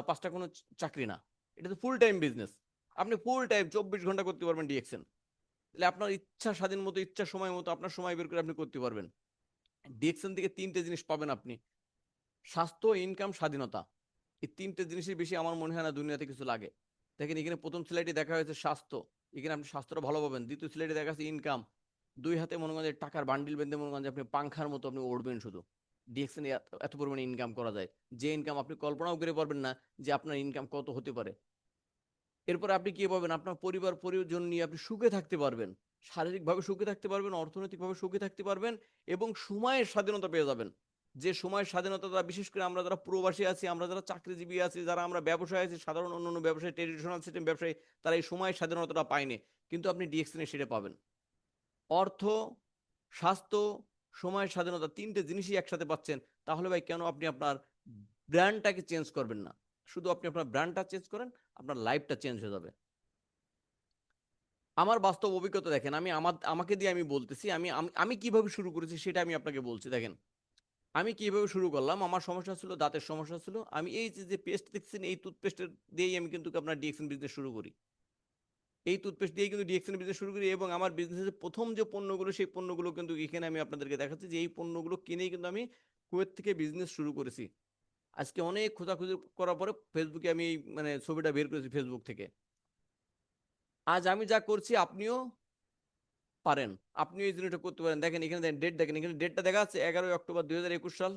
Speaker 2: 5টা কোনো চাকরি না, এটা তো ফুল টাইম বিজনেস। আপনি ফুল টাইম 24 ঘন্টা করতে পারবেন ডিএক্সএন। তাহলে আপনার ইচ্ছা স্বাধীন মতো, ইচ্ছা সময় মতো আপনার সময় বের করে আপনি করতে পারবেন। ডিএক্সএন থেকে 3টে জিনিস পাবেন আপনি: স্বাস্থ্য, ইনকাম, স্বাধীনতা। এই 3টে জিনিসের বেশি আমার মনে হয় না দুনিয়াতে কিছু লাগে। দেখেন এখানে প্রথম স্লাইডে দেখা হয়েছে স্বাস্থ্য, এখানে আপনি স্বাস্থ্যটা ভালো পাবেন। দ্বিতীয় স্লাইডে দেখা যাচ্ছে ইনকাম, দুই হাতে মনে করেন যে টাকার বান্ডিল বেঁধে মনে করেন যে আপনি পাংখার মতো আপনি উড়বেন শুধু। ডিএক্সএন এত পরিমাণে ইনকাম করা যায়, যে ইনকাম আপনি কল্পনাও করে পারবেন না যে আপনার ইনকাম কত হতে পারে। এরপরে আপনি কি পাবেন, আপনার পরিবার পরিজন নিয়ে আপনি সুখে থাকতে পারবেন, শারীরিকভাবে সুখে থাকতে পারবেন, অর্থনৈতিকভাবে সুখে থাকতে পারবেন, এবং সময়ের স্বাধীনতা পেয়ে যাবেন। যে সময়ের স্বাধীনতা, বিশেষ করে আমরা যারা প্রবাসী আছি, আমরা যারা চাকরিজীবী আছি, যারা আমরা ব্যবসায় আছি, সাধারণ অন্যান্য ব্যবসায়ী, ট্রেডিশনাল সিস্টেম ব্যবসায়ী, তারা এই সময়ের স্বাধীনতাটা পায়নি, কিন্তু আপনি ডিএক্সএন সেটা পাবেন। অর্থ, স্বাস্থ্য, সময়ের স্বাধীনতা, তিনটে জিনিসই একসাথে পাচ্ছেন। তাহলে ভাই কেন আপনি আপনার ব্র্যান্ডটাকে চেঞ্জ করবেন না? শুধু আপনি আপনার ব্র্যান্ডটা চেঞ্জ করেন, আপনার লাইফটা চেঞ্জ হয়ে যাবে। আমার বাস্তব অভিজ্ঞতা দেখেন, আমাকে দিয়ে আমি বলতেছি, আমি কিভাবে শুরু করেছি সেটা আমি আপনাকে বলছি। দেখেন আমি কিভাবে শুরু করলাম। আমার সমস্যা ছিল, দাঁতের সমস্যা ছিল। আমি এই যে পেস্ট দেখছেন, এই টুথপেস্টের দিয়েই আমি কিন্তু আপনার ডিএক্সএন বিজনেস শুরু করি। এই টুথপেস্ট দিয়ে কিন্তু ডিএক্সএন বিজনেস শুরু করি, এবং আমার বিজনেসের প্রথম যে পণ্যগুলো, সেই পণ্যগুলো কিন্তু এখানে আমি আপনাদেরকে দেখাচ্ছি যে এই পণ্যগুলো কিনেই কিন্তু আমি কুয়েত থেকে বিজনেস শুরু করেছি। আজকে অনেক খোঁজাখুঁজি করার পরে ফেসবুকে আমি এই মানে ছবিটা বের করেছি ফেসবুক থেকে। আজ আমি যা করছি আপনিও পারেন, আপনিও এই জিনিসটা করতে পারেন। দেখেন এখানে ডেট, দেখেন এখানে ডেটটা দেখা যাচ্ছে 11 অক্টোবর 2021 সাল।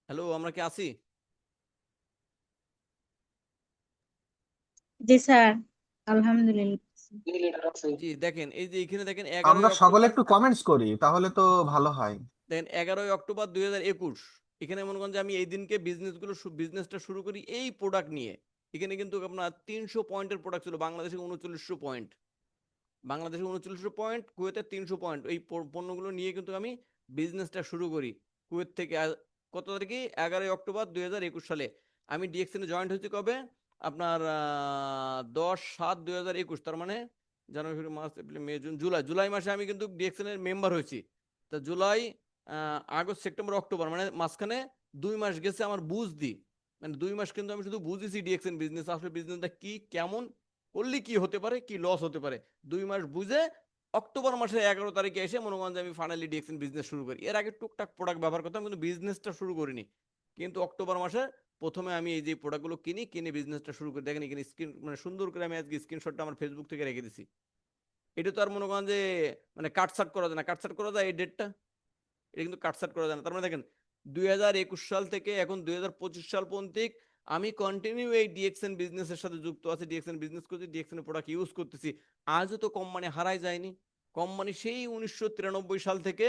Speaker 2: হ্যালো, আমরা কি আছি?
Speaker 6: জি স্যার, আলহামদুলিল্লাহ।
Speaker 2: জি দেখেন, এই যে এখানে দেখেন
Speaker 1: আমরা
Speaker 2: 11
Speaker 1: সকলে
Speaker 2: অক্টোবর,
Speaker 1: একটু কমেন্টস করি তাহলে তো ভালো হয়।
Speaker 2: দেখেন 11 অক্টোবর 2021। এখানে মনে করেন যে আমি এই দিনকে বিজনেসটা শুরু করি এই প্রোডাক্ট নিয়ে। এখানে কিন্তু আপনার 300 পয়েন্টের প্রোডাক্ট ছিল, বাংলাদেশে 3900 পয়েন্ট, বাংলাদেশে 3900 পয়েন্ট, কুয়েতে 300 পয়েন্ট। এই পণ্যগুলো নিয়ে কিন্তু আমি বিজনেসটা শুরু করি কুয়েত থেকে। কত তারিখে? 11 অক্টোবর 2021 সালে। আমি ডিএক্সএনে জয়েন্ট হয়েছি কবে? আপনার 10/7/2021, তার মানে জানুয়ারি, ফেব্রুয়ারি, মার্চ, এপ্রিল, মে, জুন, জুলাই, জুলাই মাসে আমি কিন্তু ডিএক্সএন এর মেম্বার হয়েছি। তা জুলাই, আগস্ট, সেপ্টেম্বর, অক্টোবর, মানে মাঝখানে 2 মাস গেছে আমার বুঝ দি। মানে 2 মাস কিন্তু আমি শুধু বুঝেছি ডিএক্সএন বিজনেস, আসলে বিজনেসটা কি, কেমন করলে কি হতে পারে, কি লস হতে পারে। 2 মাস বুঝে অক্টোবর মাসের 11 তারিখে এসে মনে করেন যে আমি ফাইনালি ডিএক্সএন বিজনেস শুরু করি। এর আগে টুকটাক প্রোডাক্ট ব্যবহার করতাম, কিন্তু বিজনেসটা শুরু করিনি। কিন্তু অক্টোবর মাসে প্রথমে আমি এই যে প্রোডাক্টগুলো কিনে বিজনেসটা শুরু করি। দেখেন এখানে স্ক্রিন, মানে সুন্দর করে আমি আজকে স্ক্রিনশটটা আমার ফেসবুক থেকে রেখে দিছি। এটা তো আর মনে করেন যে মানে কাটসাট করা যায় না, কাটসাট করা যায় এই ডেটটা? এটা কিন্তু কাটসাট করা যায় না। তার মানে দেখেন 2021 সাল থেকে এখন 2025 সাল পর্যন্ত আমি কন্টিনিউ এই ডিএক্সএন বিজনেসের সাথে যুক্ত আছি, ডিএক্সএন বিজনেস করছি, ডিএক্সএন প্রোডাক্ট ইউজ করতেছি। আজও তো কোম্পানি হারাই যায়নি। কোম্পানি সেই 1993 সাল থেকে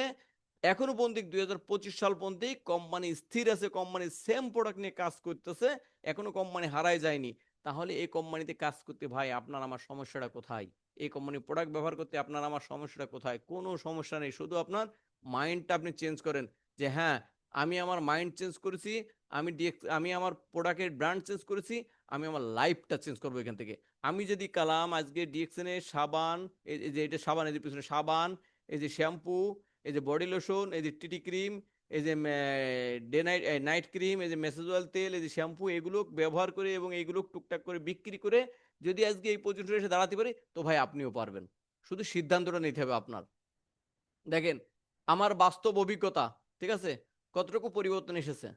Speaker 2: এখনো পর্যন্ত 2025 সাল পর্যন্ত কোম্পানি স্থির আছে, কোম্পানি সেম প্রোডাক্ট নিয়ে কাজ করতেছে, এখনো কোম্পানি হারাই যায়নি। তাহলে এই কোম্পানিতে কাজ করতে ভাই আপনার আমার সমস্যাটা কোথায়? এই কোম্পানি প্রোডাক্ট ব্যবহার করতে আপনার আমার সমস্যাটা কোথায়? কোনো সমস্যা নেই, শুধু আপনার মাইন্ডটা আপনি চেঞ্জ করেন। যে হ্যাঁ, আমি আমার মাইন্ড চেঞ্জ করেছি, আমি আমার প্রোডাক্টের ব্র্যান্ড চেঞ্জ করেছি, আমি আমার লাইফটা চেঞ্জ করবো এখান থেকে। আমি যদি কালাম আজকে ডিএক্সএন এর সাবান, এই যে এটা সাবান, এই যে পিছনে সাবান, এই যে শ্যাম্পু, এই যে বডি লোশন, এই যে টিটি ক্রিম, এই যে ডে নাইট নাইট ক্রিম, এই যে মেসেজ অয়েল তেল, এই যে শ্যাম্পু, এগুলো ব্যবহার করে এবং এইগুলো টুকটাক করে বিক্রি করে যদি আজকে এই পর্যন্ত এসে দাঁড়াতে পারি, তো ভাই আপনিও পারবেন। শুধু সিদ্ধান্তটা নিতে হবে আপনার। দেখেন আমার বাস্তব অভিজ্ঞতা, ঠিক আছে, কতটুকু পরিবর্তন এসেছে।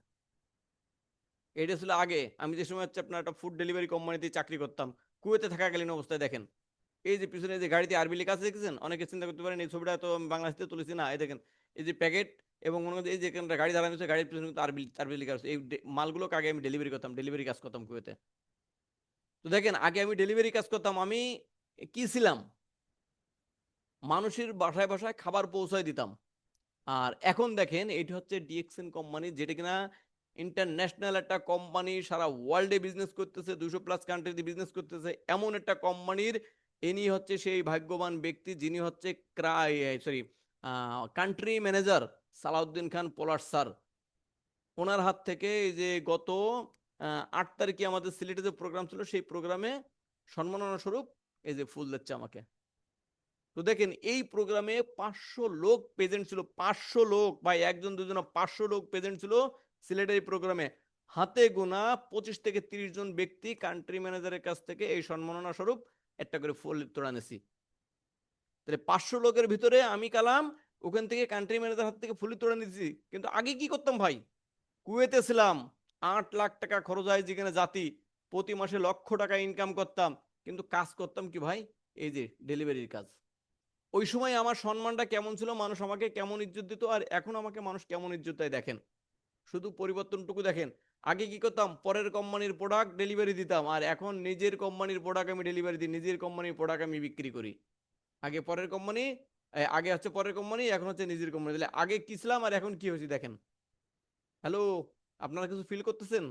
Speaker 2: এটা ছিল আগে, আমি যে সময় হচ্ছে আপনার একটা ফুড ডেলিভারি কোম্পানিতে চাকরি করতাম কুয়েতে থাকাকালীন অবস্থায়। দেখেন এই যে পিছনে যে গাড়িতে আরবি লেখা আছে দেখেছেন, অনেকে চিন্তা করতে পারেন এই ছবিটা তো আমি বাংলাদেশে তুলেছি না। এই দেখেন এই যে প্যাকেট, এবং মনে করেন এই যে গাড়ি দাঁড়ানো আছে, গাড়ির পিছনে কিন্তু আরবি আরবি লেখা আছে। এই মালগুলোকে আগে আমি ডেলিভারি করতাম, ডেলিভারি কাজ করতাম কুয়েতে। তো দেখেন আগে আমি ডেলিভারি কাজ করতাম, আমি কি ছিলাম, মানুষের বাসায় বাসায় খাবার পৌঁছায় দিতাম। আর এখন দেখেন এটা হচ্ছে ডিএক্সএন কোম্পানি, যেটা কিনা ইন্টারন্যাশনাল একটা কোম্পানি, সারা ওয়ার্ল্ডে বিজনেস করতেছে, 200+ কান্ট্রিতে বিজনেস করতেছে, এমন একটা কোম্পানির ইনি হচ্ছে সেই ভাগ্যবান ব্যক্তি যিনি হচ্ছে কান্ট্রি ম্যানেজার সালাউদ্দিন খান পলাশ স্যার। ওনার হাত থেকে এই যে গত 8 তারিখে আমাদের সিলেটে যে প্রোগ্রাম ছিল, সেই প্রোগ্রামে সম্মাননা স্বরূপ এই যে ফুল দিচ্ছে আমাকে। তো দেখেন এই প্রোগ্রামে 500 লোক প্রেজেন্ট ছিল, 500 লোক ভাই, একজন দুজন, 500 লোক প্রেজেন্ট ছিল সিলেটের এই প্রোগ্রামে। হাতে গোনা 25 থেকে 30 জন ব্যক্তি কান্ট্রি ম্যানেজারের কাছ থেকে এই সম্মাননা স্বরূপ একটা করে ফুল তোড়া নিছি। তাহলে 500 লোকের ভিতরে আমি কালাম ওখান থেকে কান্ট্রি ম্যানেজার হাত থেকে ফুল তোড়া নিছি। কিন্তু আগে কি করতাম ভাই, কুয়েতে ছিলাম, 8 লাখ টাকা খরচ হয় যেখানে জাতি, প্রতি মাসে লক্ষ টাকা ইনকাম করতাম, কিন্তু কাজ করতাম কি ভাই, এই যে ডেলিভারির কাজ। ওই সময় আমার সম্মানটা কেমন ছিল, মানুষ আমাকে কেমন ইজ্জত দিত, আর এখন আমাকে মানুষ কেমন ইজ্জত দেয় দেখেন। শুধু পরিবর্তনটুকু দেখেন। আগে কি করতাম, পরের কোম্পানির প্রোডাক্ট ডেলিভারি দিতাম, আর এখন নিজের কোম্পানির প্রোডাক্ট আমি ডেলিভারি দিই, নিজের কোম্পানির প্রোডাক্ট আমি বিক্রি করি। আগে পরের কোম্পানি, আগে হচ্ছে পরের কোম্পানি, এখন হচ্ছে নিজের কোম্পানি। তাহলে আগে কি ছিলাম আর এখন কি হয়েছে দেখেন। হ্যালো, আপনারা কিছু ফিল করতেছেন?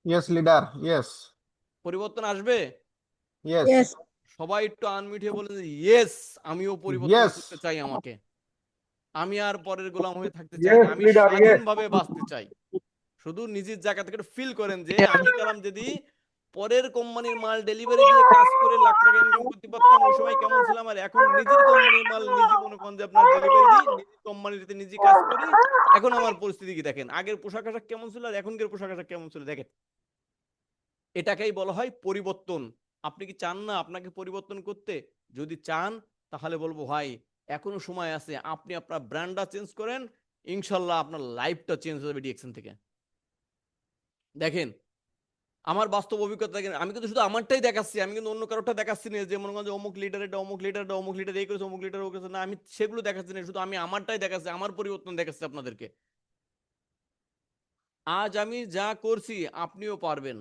Speaker 1: ইয়েস লিডার, ইয়েস,
Speaker 2: পরিবর্তন আসবে?
Speaker 1: Yes,
Speaker 4: yes.
Speaker 2: সবাই একটু আনমিউট হয়ে বলেন ইয়েস, আমিও পরিবর্তন
Speaker 1: ইয়েস,
Speaker 2: করতে চাই আমাকে। আমি আর পরের গোলাম হয়ে থাকতে চাই না,
Speaker 5: Yes,
Speaker 2: আমি
Speaker 5: leader, yes.
Speaker 2: স্বাধীনভাবে বাঁচতে চাই। শুধু নিজের জায়গা থেকে ফিল করেন যে আমি কালাম যদি পরের কোম্পানির মাল ডেলিভারি দিয়ে কাজ করে লাখ টাকা ইনকাম করতে পারতাম, ওই সময় কেমন ছিলাম, আর এখন নিজের কোম্পানির মাল নিজে মনে করেন যে আপনার ডেলিভারি দিই, নিজের কোম্পানিতে নিজে কাজ করি, এখন আমার পরিস্থিতি কি দেখেন। আগের পোশাক আশাক কেমন ছিল আর এখনকার পোশাক আশাক কেমন ছিল দেখেন। এটাকেই বলা হয় পরিবর্তন। আপনি কি চান না আপনাকে পরিবর্তন করতে? যদি চান তাহলে বলবো ভাই এখনো সময় আছে, আপনি আপনার ব্র্যান্ডটা চেঞ্জ করেন, ইনশাল্লাহ আপনার লাইফটা চেঞ্জ হয়ে যাবে ডিএক্সএন থেকে। দেখেন আমার বাস্তব অভিজ্ঞতা দেখেন, আমি কিন্তু শুধু আমারটাই দেখাচ্ছি, আমি কিন্তু অন্য কারোটা দেখাচ্ছি না যে মনে করেন যে অমুক লিডার এটা, অমুক লিডার এটা, অমুক লিডার এই করেছে, অমুক লিডার ও করেছে, না আমি সেগুলো দেখাচ্ছি না, শুধু আমি আমারটাই দেখাচ্ছি, আমার পরিবর্তন দেখাচ্ছি আপনাদেরকে। আজ আমি যা করছি আপনিও পারবেন।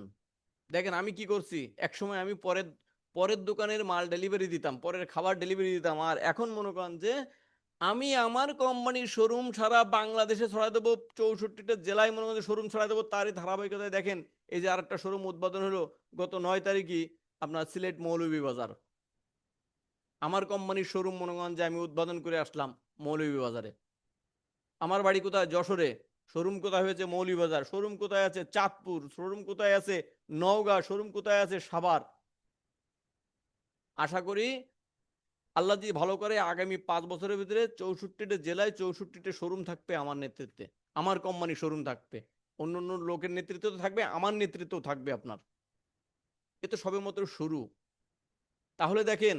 Speaker 2: দেখেন আমি কি করছি, একসময় আমি পরের পরের দোকানের মাল ডেলিভারি দিতাম, পরের খাবার ডেলিভারি দিতাম, আর এখন মনে করেন যে আমি আমার কোম্পানির শোরুম সারা বাংলাদেশে ছড়াই দেবো, 64টা জেলায় মনে করেন শোরুম ছড়াই দেবো। তারই ধারাবাহিকতায় দেখেন এই যে আরেকটা শোরুম উদ্বোধন হলো গত 9 তারিখই আপনার সিলেট মৌলভীবাজার। আমার কোম্পানির শোরুম মনে করেন যে আমি উদ্বোধন করে আসলাম মৌলভীবাজারে। আমার বাড়ি কোথায়, যশোরে, শোরুম কোথায় হয়েছে মৌলভীবাজার, শোরুম কোথায় আছে চাঁদপুর, শোরুম কোথায় আছে নওগাঁ, শোরুম কোথায় আছে সাভার। আশা করি আল্লাহ যদি ভালো করে আগামী 5 বছরের ভিতরে 64টা জেলায় 64টা শোরুম থাকবে আমার নেতৃত্বে, আমার কোম্পানির শোরুম থাকবে। অন্য অন্য লোকের নেতৃত্ব তো থাকবে, আমার নেতৃত্ব থাকবে আপনার। এ তো সবেমাত্র শুরু। তাহলে দেখেন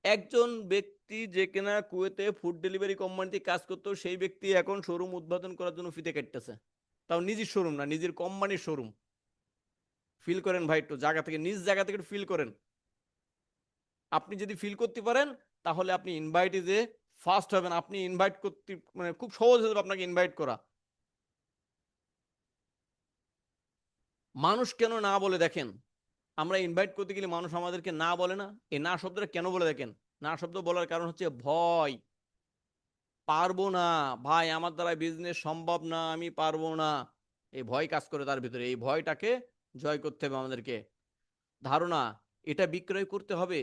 Speaker 2: একজন ব্যক্তি যে কিনা কুয়েতে ফুড ডেলিভারি কোম্পানিতে কাজ করতো, সেই ব্যক্তি এখন শোরুম উদ্বোধন করার জন্য ফিতে কাটতেছে, তাও নিজের শোরুম না, নিজের কোম্পানির শোরুম। ফিল করেন ভাই, একটু জায়গা থেকে, নিজ জায়গা থেকে ফিল করেন। আপনি যদি ফিল করতে পারেন তাহলে আপনি ইনভাইটে যে ফার্স্ট হবেন, আপনি ইনভাইট করতে মানে খুব সহজ হয়ে যাবে আপনাকে ইনভাইট করা। মানুষ কেন না বলে দেখেন, আমরা ইনভাইট করতে গেলে মানুষ আমাদেরকে না বলে না। এই না শব্দটা কেন বলে দেখেন, না শব্দ বলার কারণ হচ্ছে ভয়। পারবো না ভাই, আমার দ্বারা বিজনেস সম্ভব না, আমি পারবো না, এই ভয় কাজ করে তার ভিতরে। এই ভয়টাকে জয় করতে হবে আমাদেরকে। ধারণা, এটা বিক্রয় করতে হবে।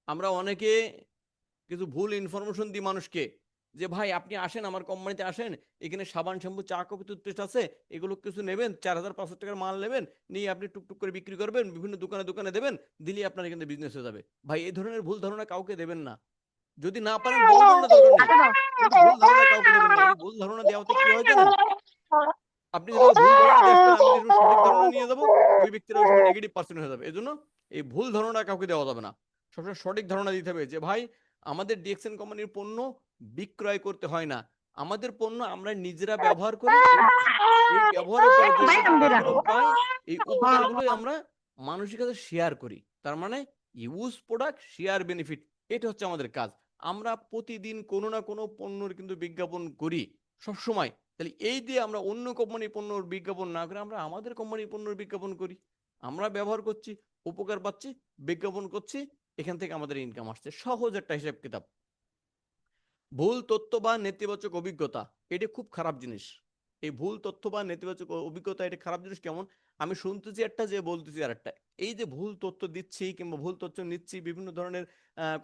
Speaker 2: আমরা অনেকে কিছু ভুল ইনফরমেশন দিই মানুষকে যে ভাই আপনি আসেন আমার কোম্পানিতে আসেন, এখানে সাবান শ্যাম্পু চা কফি টুথপেস্ট আছে, এগুলো কিছু নেবেন, 4,500 টাকার মাল নেবেন, নিয়ে আপনি টুকটুক করে বিক্রি করবেন, বিভিন্ন দোকানে দোকানে দেবেন, দিলে আপনার এখানে বিজনেস হয়ে যাবে। ভাই এই ধরনের ভুল ধারণা কাউকে দেবেন না। যদি না পারেন বলবেন না, দরকার নেই, কিন্তু ভুল ধারণা কাউকে দেবেন না। এই ভুল ধারণা দেওয়াতে কি হয় জানেন, আপনি যেটা ভুল ধারণা দেখবেন, আমি যে সময় সঠিক ধারণা নিয়ে যাবো, ওই ব্যক্তিরা ওই সময় নেগেটিভ পার্সন হয়ে যাবে। এই জন্য এই ভুল ধারণা কাউকে দেওয়া যাবে না, সবসময় সঠিক ধারণা দিতে হবে যে ভাই আমাদের ডিএক্সএন কোম্পানির পণ্য বিক্রয় করতে হয় না, আমাদের পণ্য আমরা নিজেরা ব্যবহার করি, এবং এই ব্যবহারের পরে যে উপকারগুলো পাই, এই উপকারগুলোই আমরা মানুষের কাছে শেয়ার করি। তার মানে ইউজ প্রোডাক্ট শেয়ার বেনিফিট, এটা হচ্ছে আমাদের কাজ। আমরা প্রতিদিন কোনো না কোনো পণ্যের কিন্তু বিজ্ঞাপন করি সব সময়। তাহলে এই দিয়ে আমরা অন্য কোম্পানির পণ্যের বিজ্ঞাপন না করে আমরা আমাদের কোম্পানির পণ্যের বিজ্ঞাপন করি। আমরা ব্যবহার করছি, উপকার পাচ্ছি, বিজ্ঞাপন করছি, এখান থেকে আমাদের ইনকাম আসছে। সহজ একটা হিসাব কিতাব। ভুল তথ্য বা নেতিবাচক অভিজ্ঞতা, এটা খুব খারাপ জিনিস। এই ভুল তথ্য বা নেতিবাচক অভিজ্ঞতা এটা খারাপ জিনিস কেমন, আমি শুনতেছি একটা যে বলতেছি আর একটা। এই যে ভুল তথ্য দিচ্ছি কিংবা ভুল তথ্য নিচ্ছি, বিভিন্ন ধরনের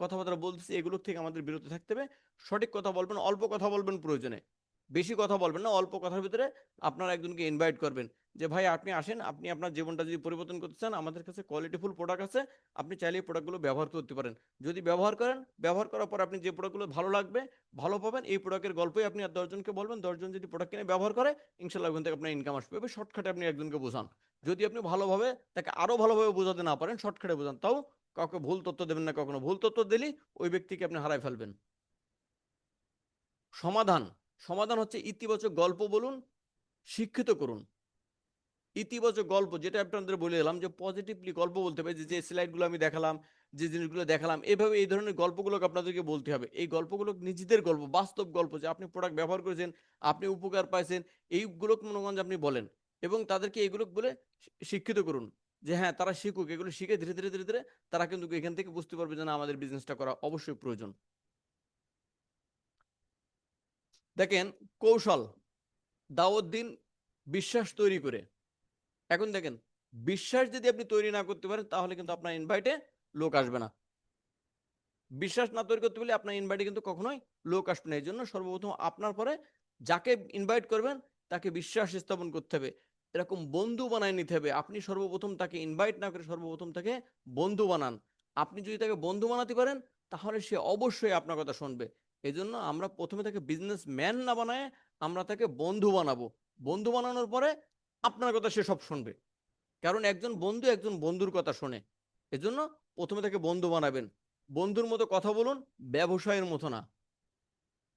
Speaker 2: কথাবার্তা বলতেছি, এগুলোর থেকে আমাদের বিরত থাকতে হবে। সঠিক কথা বলবেন, অল্প কথা বলবেন, প্রয়োজনে বেশি কথা বলবেন না, অল্প কথার ভিতরে আপনারা একজনকে ইনভাইট করবেন যে ভাই আপনি আসেন, আপনি আপনার জীবনটা যদি পরিবর্তন করতে চান, আমাদের কাছে কোয়ালিটিফুল প্রোডাক্ট আছে, আপনি চাইলে এই প্রোডাক্টগুলো ব্যবহার করতে পারেন। যদি ব্যবহার করেন, ব্যবহার করার পর আপনি যে প্রোডাক্টগুলো ভালো লাগবে, ভালো পাবেন, এই প্রোডাক্টের গল্পই আপনি আর 10 জনকে বলবেন, 10 জন যদি প্রোডাক্ট কিনে ব্যবহার করে, ইনশাল্লাহ ওখান থেকে আপনার ইনকাম আসবে। এবার শর্টকাটে আপনি একজনকে বোঝান। যদি আপনি ভালোভাবে তাকে আরো ভালোভাবে বোঝাতে না পারেন, শর্টকাটে বোঝান, তাও কাউকে ভুল তথ্য দেবেন না। কখনো ভুল তথ্য দিলে ওই ব্যক্তিকে আপনি হারাই ফেলবেন। সমাধান, সমাধান হচ্ছে ইতিবাচক গল্প বলুন, শিক্ষিত করুন। ইতিবাচক গল্প, যেটা আপনাদের বলে এলাম যে পজিটিভলি গল্প বলতে হবে, যে স্লাইডগুলো আমি দেখালাম, যে জিনিসগুলো দেখালাম, এভাবে এই ধরনের গল্পগুলোকে আপনাদেরকে বলতে হবে। এই গল্পগুলো নিজেদের গল্প, বাস্তব গল্প, যে আপনি প্রোডাক্ট ব্যবহার করেছেন, আপনি উপকার পাইছেন, এইগুলো মনে করেন যে আপনি বলেন এবং তাদেরকে এগুলো বলে শিক্ষিত করুন, যে হ্যাঁ তারা শিখুক, এগুলো শিখে ধীরে ধীরে ধীরে ধীরে তারা কিন্তু এখান থেকে বুঝতে পারবে যে না, আমাদের বিজনেসটা করা অবশ্যই প্রয়োজন। দেখেন, কৌশল, দাওয়াত দিন বিশ্বাস তৈরি করে। এখন দেখেন, বিশ্বাস যদি আপনি তৈরি না করতে পারেন তাহলে কিন্তু আপনার ইনভাইটে লোক আসবে না। বিশ্বাস না তৈরি করতে পারলে আপনার ইনভাইটে কিন্তু কখনোই লোক আসবে না। এই জন্য সর্বপ্রথম আপনার পরে যাকে ইনভাইট করবেন তাকে বিশ্বাস স্থাপন করতে হবে, এরকম বন্ধু বানায় নিতে হবে। আপনি সর্বপ্রথম তাকে ইনভাইট না করে সর্বপ্রথম তাকে বন্ধু বানান। আপনি যদি তাকে বন্ধু বানাতে পারেন তাহলে সে অবশ্যই আপনার কথা শুনবে। এই জন্য আমরা প্রথমে তাকে বিজনেস ম্যান না বানায় আমরা তাকে বন্ধু বানাবো। বন্ধু বানানোর পরে আপনার কথা সে সব শুনবে, কারণ একজন বন্ধু একজন বন্ধুর কথা শোনে। এজন্য প্রথমে তাকে বন্ধু বানাবেন। বন্ধুর মতো কথা বলুন, ব্যবসায়ের মতো না।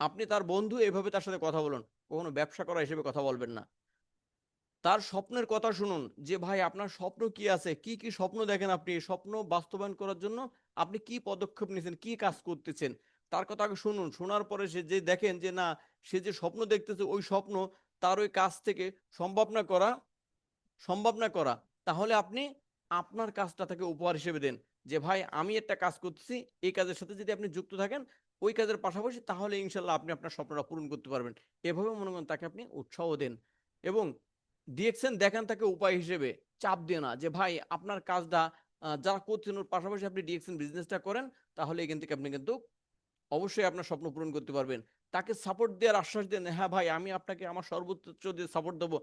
Speaker 2: আপনি তার বন্ধু, এভাবে তার সাথে কথা বলুন, কখনো ব্যবসা করা হিসেবে কথা বলবেন না। তার স্বপ্নের কথা শুনুন, যে ভাই আপনার স্বপ্ন কি আছে, কি কি স্বপ্ন দেখেন, আপনি স্বপ্ন বাস্তবায়ন করার জন্য আপনি কি পদক্ষেপ নিয়েছেন, কি কাজ করতেছেন, তার কথা আগে শুনুন। শোনার পরে সে যে দেখেন যে না, সে যে স্বপ্ন দেখতেছে ওই স্বপ্ন তার ওই কাজ থেকে সম্ভব না করা, তাহলে আপনি আপনার কাজটা তাকে উপহার হিসেবে দেন, যে ভাই আমি একটা কাজ করতেছি, এই কাজের সাথে যদি আপনি যুক্ত থাকেন ওই কাজের পাশাপাশি, তাহলে ইনশাল্লাহ আপনি আপনার স্বপ্নটা পূরণ করতে পারবেন। এভাবে মনে করেন তাকে আপনি উৎসাহ দেন এবং ডিরেকশন দেখান তাকে উপায় হিসেবে, চাপ দিয়ে না, যে ভাই আপনার কাজটা যারা করছেন ওর পাশাপাশি আপনি ডিরেকশন বিজনেসটা করেন, তাহলে এখান থেকে আপনি কিন্তু অবশ্যই আপনার স্বপ্ন পূরণ করতে পারবেন। তাকে সাপোর্ট দেওয়ার আশ্বাস দেন, হ্যাঁ ভাই আমি আপনাকে আমার সর্বোচ্চ দিয়ে সাপোর্ট দেবো,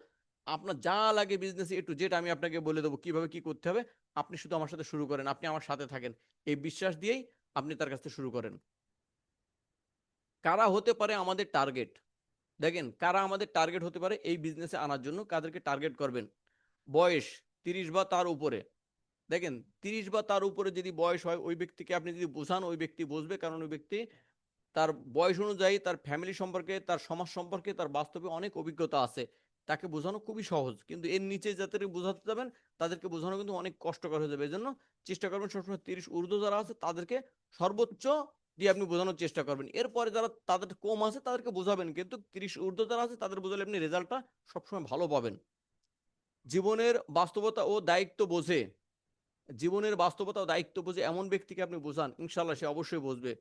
Speaker 2: আপনার যা লাগে বিজনেসে একটু যেটা আমি আপনাকে বলে দেবো কিভাবে কি করতে হবে, আপনি শুধু আমার সাথে শুরু করেন, আপনি আমার সাথে থাকেন। এই বিশ্বাস দিয়েই আপনি তার কাছ থেকে শুরু করেন। কারা হতে পারে আমাদের টার্গেট? দেখেন, কারা আমাদের টার্গেট হতে পারে এই বিজনেসে আনার জন্য, কাদেরকে টার্গেট করবেন? বয়স 30 বা তার উপরে। দেখেন, 30 বা তার উপরে যদি বয়স হয়, ওই ব্যক্তিকে আপনি যদি বোঝান ওই ব্যক্তি বুঝবে, কারণ ওই ব্যক্তি তার বয়স অনুযায়ী তার ফ্যামিলি সম্পর্কে, তার সমাজ সম্পর্কে, তার বাস্তবে অনেক অভিজ্ঞতা আছে, তাকে বোঝানো খুবই সহজ। কিন্তু এর নিচে যাদেরকে বোঝাতে যাবেন তাদেরকে বোঝানো কিন্তু অনেক কষ্টকর হয়ে যাবে। এই জন্য চেষ্টা করবেন সবসময় 30 ঊর্ধ্ব যারা আছে তাদেরকে সর্বোচ্চ দিয়ে আপনি বোঝানোর চেষ্টা করবেন। এরপরে যারা তাদের কম আছে তাদেরকে বোঝাবেন, কিন্তু 30 ঊর্ধ্ব যারা আছে তাদের বোঝালে আপনি রেজাল্টটা সবসময় ভালো পাবেন। জীবনের বাস্তবতা ও দায়িত্ব বোঝে, জীবনের বাস্তবতা ও দায়িত্ব বোঝে এমন ব্যক্তিকে আপনি বোঝান, ইনশাল্লাহ সে অবশ্যই বুঝবে।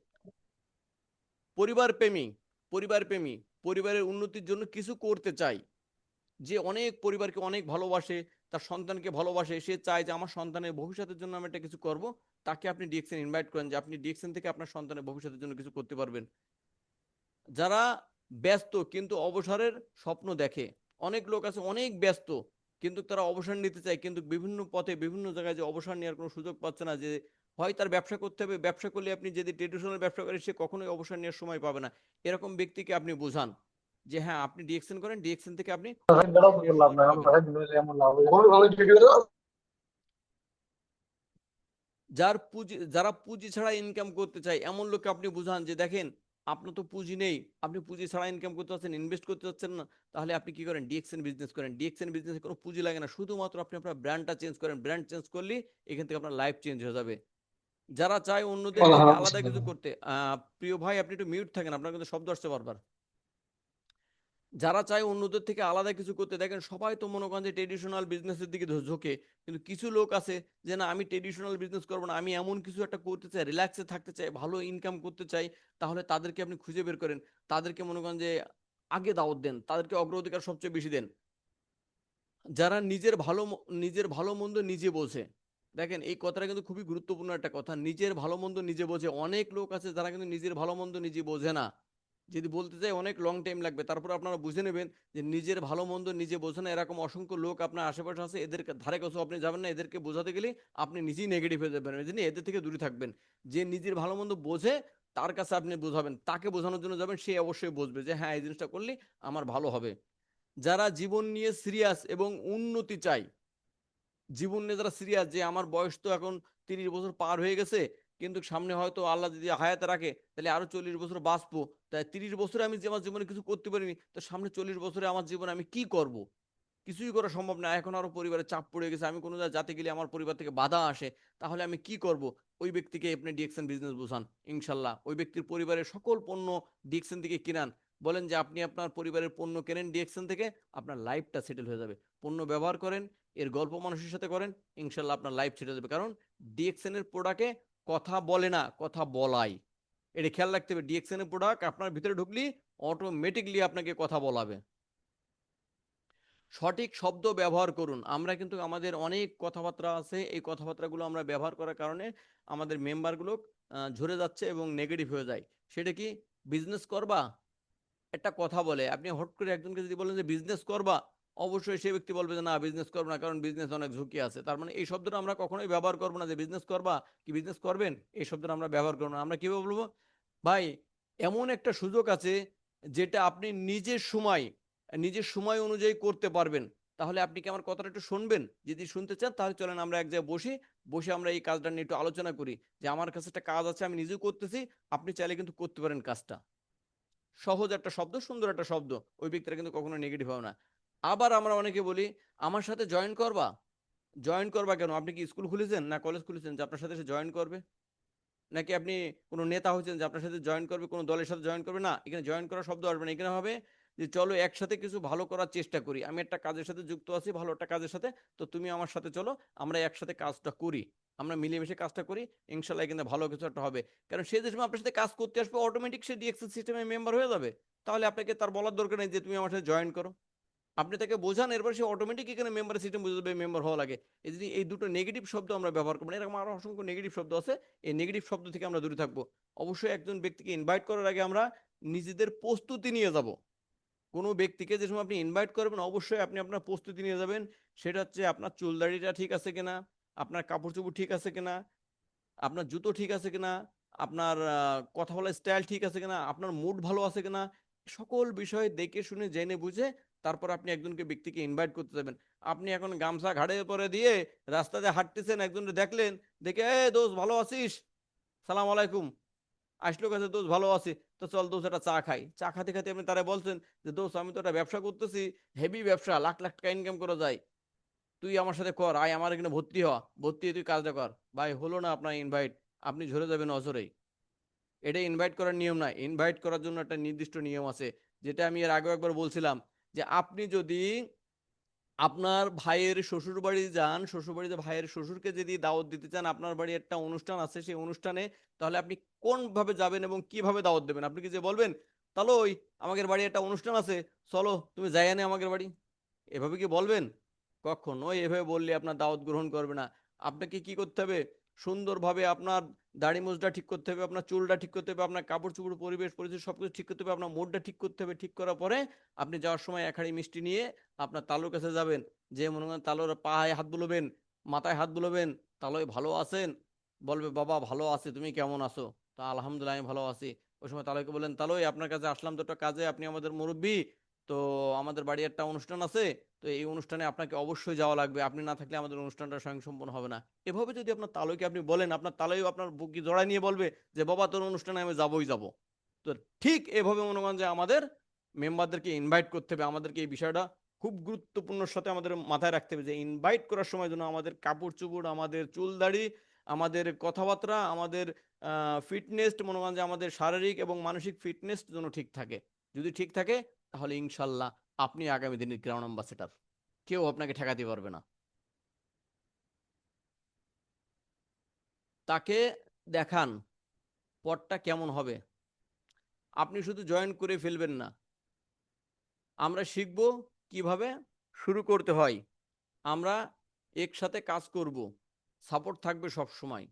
Speaker 2: পরিবার প্রেমী, পরিবার প্রেমী, পরিবারের উন্নতির জন্য কিছু করতে চাই, যে অনেক পরিবারকে অনেক ভালোবাসে, তার সন্তানকে ভালোবাসে, সে চায় যে আমার সন্তানের ভবিষ্যতের জন্য আমি একটা কিছু করব, তাকে আপনি ডিএক্সএন ইনভাইট করেন, যে আপনি ডিএক্সএন থেকে আপনার সন্তানের ভবিষ্যতের জন্য কিছু করতে পারবেন। যারা ব্যস্ত কিন্তু অবসরের স্বপ্ন দেখে, অনেক লোক আছে অনেক ব্যস্ত কিন্তু তারা অবসর নিতে চায়, কিন্তু বিভিন্ন পথে বিভিন্ন জায়গায় যে অবসর নেওয়ার কোনো সুযোগ পাচ্ছে না, যে হয় তার ব্যবসা করতে হবে, ব্যবসা করলে আপনি যদি ট্রেডিশনাল ব্যবসা করেন সে কখনোই অবসর নেওয়ার সময় পাবে না। এরকম ব্যক্তিকে আপনি বোঝান যে হ্যাঁ আপনি ডিএক্সএন করেন, ডিএক্সএন থেকে আপনি যারা পুঁজি ছাড়া ইনকাম করতে চায় এমন লোককে আপনি বুঝান, যে দেখেন আপনার তো পুঁজি নেই, আপনি পুঁজি ছাড়া ইনকাম করতে চাচ্ছেন, ইনভেস্ট করতে চাচ্ছেন না, তাহলে আপনি কি করেন, ডিএক্সএন বিজনেস করেন। ডিএক্সএন বিজনেসে কোনো পুঁজি লাগে না, শুধুমাত্র আপনি আপনার ব্র্যান্ডটা চেঞ্জ করেন, ব্র্যান্ড চেঞ্জ করলেই এখান থেকে আপনার লাইফ চেঞ্জ হয়ে যাবে। যারা চায় অন্যদের থেকে আলাদা কিছু করতে, প্রিয় ভাই আপনি একটু মিউট থাকেন, আপনার কিন্তু শব্দ আসছে বারবার। যারা চায় অন্যদের থেকে আলাদা কিছু করতে, দেখেন সবাই তো মনে করেন যে ট্রেডিশনাল বিজনেসের দিকে ঝোঁকে, কিন্তু কিছু লোক আছে যে না আমি ট্রেডিশনাল বিজনেস করবো না, আমি এমন কিছু একটা করতে চাই, রিল্যাক্সে থাকতে চাই, ভালো ইনকাম করতে চাই, তাহলে তাদেরকে আপনি খুঁজে বের করেন, তাদেরকে মনে করেন যে আগে দাওয়াত দেন, তাদেরকে অগ্রাধিকার সবচেয়ে বেশি দেন। যারা নিজের ভালো মন্দ নিজে বোঝে, দেখেন এই কথাটা কিন্তু খুবই গুরুত্বপূর্ণ একটা কথা, নিজের ভালো মন্দ নিজে বোঝে। অনেক লোক আছে যারা কিন্তু নিজের ভালো মন্দ নিজে বোঝে না, যদি বলতে চাই অনেক লং টাইম লাগবে, তারপর আপনারা বুঝে নেবেন যে নিজের ভালো মন্দ নিজে বোঝে না। এরকম অসংখ্য লোক আপনার আশেপাশে আছে, এদের ধারে কাছেও আপনি যাবেন না, এদেরকে বোঝাতে গেলে আপনি নিজেই নেগেটিভ হয়ে যাবেন। এই জন্য এদের থেকে দূরে থাকবেন। যে নিজের ভালো মন্দ বোঝে তার কাছে আপনি বোঝাবেন, তাকে বোঝানোর জন্য যাবেন, সে অবশ্যই বুঝবে যে হ্যাঁ এই জিনিসটা করলে আমার ভালো হবে। যারা জীবন নিয়ে সিরিয়াস এবং উন্নতি চাই, জীবন নিয়ে যারা সিরিয়াস, যে আমার বয়স তো এখন 30 বছর পার হয়ে গেছে, কিন্তু সামনে হয়তো আল্লাহ যদি হায়াতে রাখে তাহলে আরো 40 বছর বাঁচবো, তাই 30 বছরে আমি যে আমার জীবনে কিছু করতে পারিনি, তো সামনে 40 বছরে আমার জীবনে আমি কি করব, কিছুই করা সম্ভব না, এখন আরো পরিবারের চাপ পড়ে গেছে, আমি কোনো জায়গায় যেতে গেলে আমার পরিবার থেকে বাধা আসে, তাহলে আমি কি করব? ওই ব্যক্তিকে আপনি ডিএক্সএন বিজনেস বোঝান, ইনশাল্লাহ ওই ব্যক্তির পরিবারের সকল পণ্য ডিএক্সএন থেকে কিনান, বলেন যে আপনি আপনার পরিবারের পণ্য কেনেন ডিএক্সএন থেকে, আপনার লাইফটা সেটেল হয়ে যাবে। পণ্য ব্যবহার করেন, এর গল্প মানুষের সাথে করেন, ইনশাল্লাহ আপনার লাইফ সেটেল যাবে। কারণ ডিএক্সএন এর প্রোডাক্টে কথা বলে না, কথা বলায়। এটা খেয়াল রাখতে হবে, ডিএক্সএন এর প্রোডাক্ট আপনার ভিতরে ঢুকলি অটোমেটিকলি আপনাকে কথা বলাবে। সঠিক শব্দ ব্যবহার করুন। আমরা কিন্তু আমাদের অনেক কথাবার্তা আছে, এই কথাবার্তাগুলো আমরা ব্যবহার করার কারণে আমাদের মেম্বারগুলো ঝরে যাচ্ছে এবং নেগেটিভ হয়ে যায়। সেটা কি? বিজনেস করবা, একটা কথা বলে, আপনি হট করে একজনকে যদি বলেন যে বিজনেস করবা, অবশ্যই সেই ব্যক্তি বলবে যে না বিজনেস করবো না, কারণ বিজনেস অনেক ঝুঁকি আছে। তার মানে এই শব্দটা আমরা কখনোই ব্যবহার করবো না যে বিজনেস করবা কি বিজনেস করবেন, এই শব্দটা আমরা ব্যবহার করবো না। আমরা কিভাবে বলবো? ভাই, এমন একটা সুযোগ আছে যেটা আপনি নিজের সময় অনুযায়ী করতে পারবেন, তাহলে আপনি কি আমার কথাটা একটু শুনবেন? যদি শুনতে চান তাহলে চলেন আমরা এক জায়গায় বসি, বসে আমরা এই কাজটা নিয়ে একটু আলোচনা করি, যে আমার কাছে একটা কাজ আছে, আমি নিজেও করতেছি, আপনি চাইলে কিন্তু করতে পারেন কাজটা। সহজ একটা শব্দ, সুন্দর একটা শব্দ, ওই ব্যক্তিরা কিন্তু কখনো নেগেটিভ হবে না। আবার আমরা অনেকে বলি আমার সাথে জয়েন করবা। জয়েন করবা কেন? আপনি কি স্কুল খুলেছেন না কলেজ খুলেছেন যে আপনার সাথে সে জয়েন করবে? নাকি আপনি কোনো নেতা হয়েছেন যে আপনার সাথে জয়েন করবে, কোনো দলের সাথে জয়েন করবে? না, এখানে জয়েন করার শব্দ আসবে না। এখানে হবে যে চলো একসাথে কিছু ভালো করার চেষ্টা করি, আমি একটা কাজের সাথে যুক্ত আছি, ভালো একটা কাজের সাথে, তো তুমি আমার সাথে চলো, আমরা একসাথে কাজটা করি, আমরা মিলেমিশে কাজটা করি, ইনশাল্লাহ কিন্তু ভালো কিছু একটা হবে। কারণ সে যে সময় আপনার সাথে কাজ করতে আসবে অটোমেটিক সে ডিএক্সএল সিস্টেমে মেম্বার হয়ে যাবে। তাহলে আপনাকে তার বলার দরকার নেই যে তুমি আমার সাথে জয়েন করো, আপনি তাকে বোঝান, এরপর সে অটোমেটিক এখানে মেম্বার সিস্টেম বুঝে যাবে, মেম্বার হওয়া লাগে। এই যদি এই দুটো নেগেটিভ শব্দ আমরা ব্যবহার করবো না, এরকম আরো অসংখ্য নেগেটিভ শব্দ আছে, এই নেগেটিভ শব্দ থেকে আমরা দূরে থাকবো। অবশ্যই একজন ব্যক্তিকে ইনভাইট করার আগে আমরা নিজেদের প্রস্তুতি নিয়ে যাব। কোনো ব্যক্তিকে যে সময় আপনি ইনভাইট করবেন অবশ্যই আপনি আপনার প্রস্তুতি নিয়ে যাবেন। সেটা হচ্ছে আপনার চুলদাড়িটা ঠিক আছে কিনা, আপনার কাপড় চোপড় ঠিক আছে কিনা, আপনার জুতো ঠিক আছে কিনা, আপনার কথা বলার স্টাইল ঠিক আছে কিনা, আপনার মুড ভালো আছে কিনা, সকল বিষয় দেখে শুনে জেনে বুঝে তারপর আপনি একজনকে ব্যক্তিকে ইনভাইট করতে যাবেন। আপনি এখন গামছা ঘাড়ে পরে দিয়ে রাস্তাতে হাঁটতেছেন, একজনকে দেখলেন, দেখে এ দোস্ত ভালো আছিস, সালাম আলাইকুম, আসলো কাছে দোস্ত ভালো আছি, তো চল দোস্ত একটা চা খাই। চা খাতে খাতে আপনি তারা বলছেন যে দোস্ত আমি তো একটা ব্যবসা করতেছি, হেভি ব্যবসা, লাখ লাখ টাকা ইনকাম করা যায়, তুই আমার সাথে কর, আয় আমার এখানে ভর্তি হ, ভর্তি হয়ে তুই কাজটা কর। ভাই, হলো না আপনার ইনভাইট, আপনি ঝরে যাবেন অঝরেই। এটা ইনভাইট করার নিয়ম না, ইনভাইট করার জন্য একটা নির্দিষ্ট নিয়ম আছে, যেটা আমি এর আগেও একবার বলছিলাম, যে আপনি যদি আপনার ভাইয়ের শ্বশুর বাড়ি যান, শ্বশুর বাড়িতে ভাইয়ের শ্বশুরকে যদি দাওয়াত দিতে চান, আপনার বাড়ি একটা অনুষ্ঠান আছে সেই অনুষ্ঠানে, তাহলে আপনি কোন ভাবে যাবেন এবং কিভাবে দাওয়াত দেবেন? আপনি কি যে বলবেন তাহলে ওই আমাদের বাড়ি একটা অনুষ্ঠান আছে, চলো তুমি যাই আনে আমাদের বাড়ি, এভাবে কি বলবেন? কখনোই এভাবে বললে আপনার দাওয়াত গ্রহণ করবে না। আপনাকে কি করতে হবে? সুন্দরভাবে আপনার দাড়ি মোজটা ঠিক করতে হবে, আপনার চুলটা ঠিক করতে হবে, আপনার কাপড় চোপড় পরিবেশ পরিস্থিতি সবকিছু ঠিক করতে হবে, আপনার মুডটা ঠিক করতে হবে। ঠিক করার পরে আপনি যাওয়ার সময় এক হাঁড়ি মিষ্টি নিয়ে আপনার তালুর কাছে যাবেন, যে মনে করেন তালুর পায়ে হাত বুলোবেন, মাথায় হাত বুলোবেন, তালুই ভালো আছেন? বলবে বাবা ভালো আছি, তুমি কেমন আছো? তা আলহামদুলিল্লাহ আমি ভালো আছি। ওই সময় তালুকে বলেন তালুই আপনার কাছে আসলাম তো একটা কাজে, আপনি আমাদের মুরব্বী, তো আমাদের বাড়ি একটা অনুষ্ঠান আছে, তো এই অনুষ্ঠানে আপনাকে অবশ্যই যাওয়া লাগবে, আপনি না থাকলে আমাদের অনুষ্ঠানটা স্বয়ংসম্পূর্ণ হবে না। এভাবে যদি আপনার তালুকে আপনি বলেন, আপনার তালুই আপনার বুকি জড়ায় নিয়ে বলবে যে বাবা তোর অনুষ্ঠানে আমি যাবোই যাব। তো ঠিক এভাবে মনে করেন যে আমাদের মেম্বারদেরকে ইনভাইট করতে হবে, আমাদেরকে এই বিষয়টা খুব গুরুত্বপূর্ণ সাথে আমাদের মাথায় রাখতে হবে, যে ইনভাইট করার সময় যেন আমাদের কাপড় চোপড়, আমাদের চুল দাড়ি, আমাদের কথাবার্তা, আমাদের ফিটনেস, মনে করেন যে আমাদের শারীরিক এবং মানসিক ফিটনেস যেন ঠিক থাকে। যদি ঠিক থাকে তাহলে ইনশাল্লাহ আপনি আগামী দিনের গ্রাউন্ড অ্যাম্বাসেডর, কেউ আপনাকে ঠেকাতে পারবে না। তাকে দেখান পথটা কেমন হবে, আপনি শুধু জয়েন করে ফেলবেন না। আমরা শিখব কিভাবে শুরু করতে হয়, আমরা একসাথে কাজ করব, সাপোর্ট থাকবে সব সময়।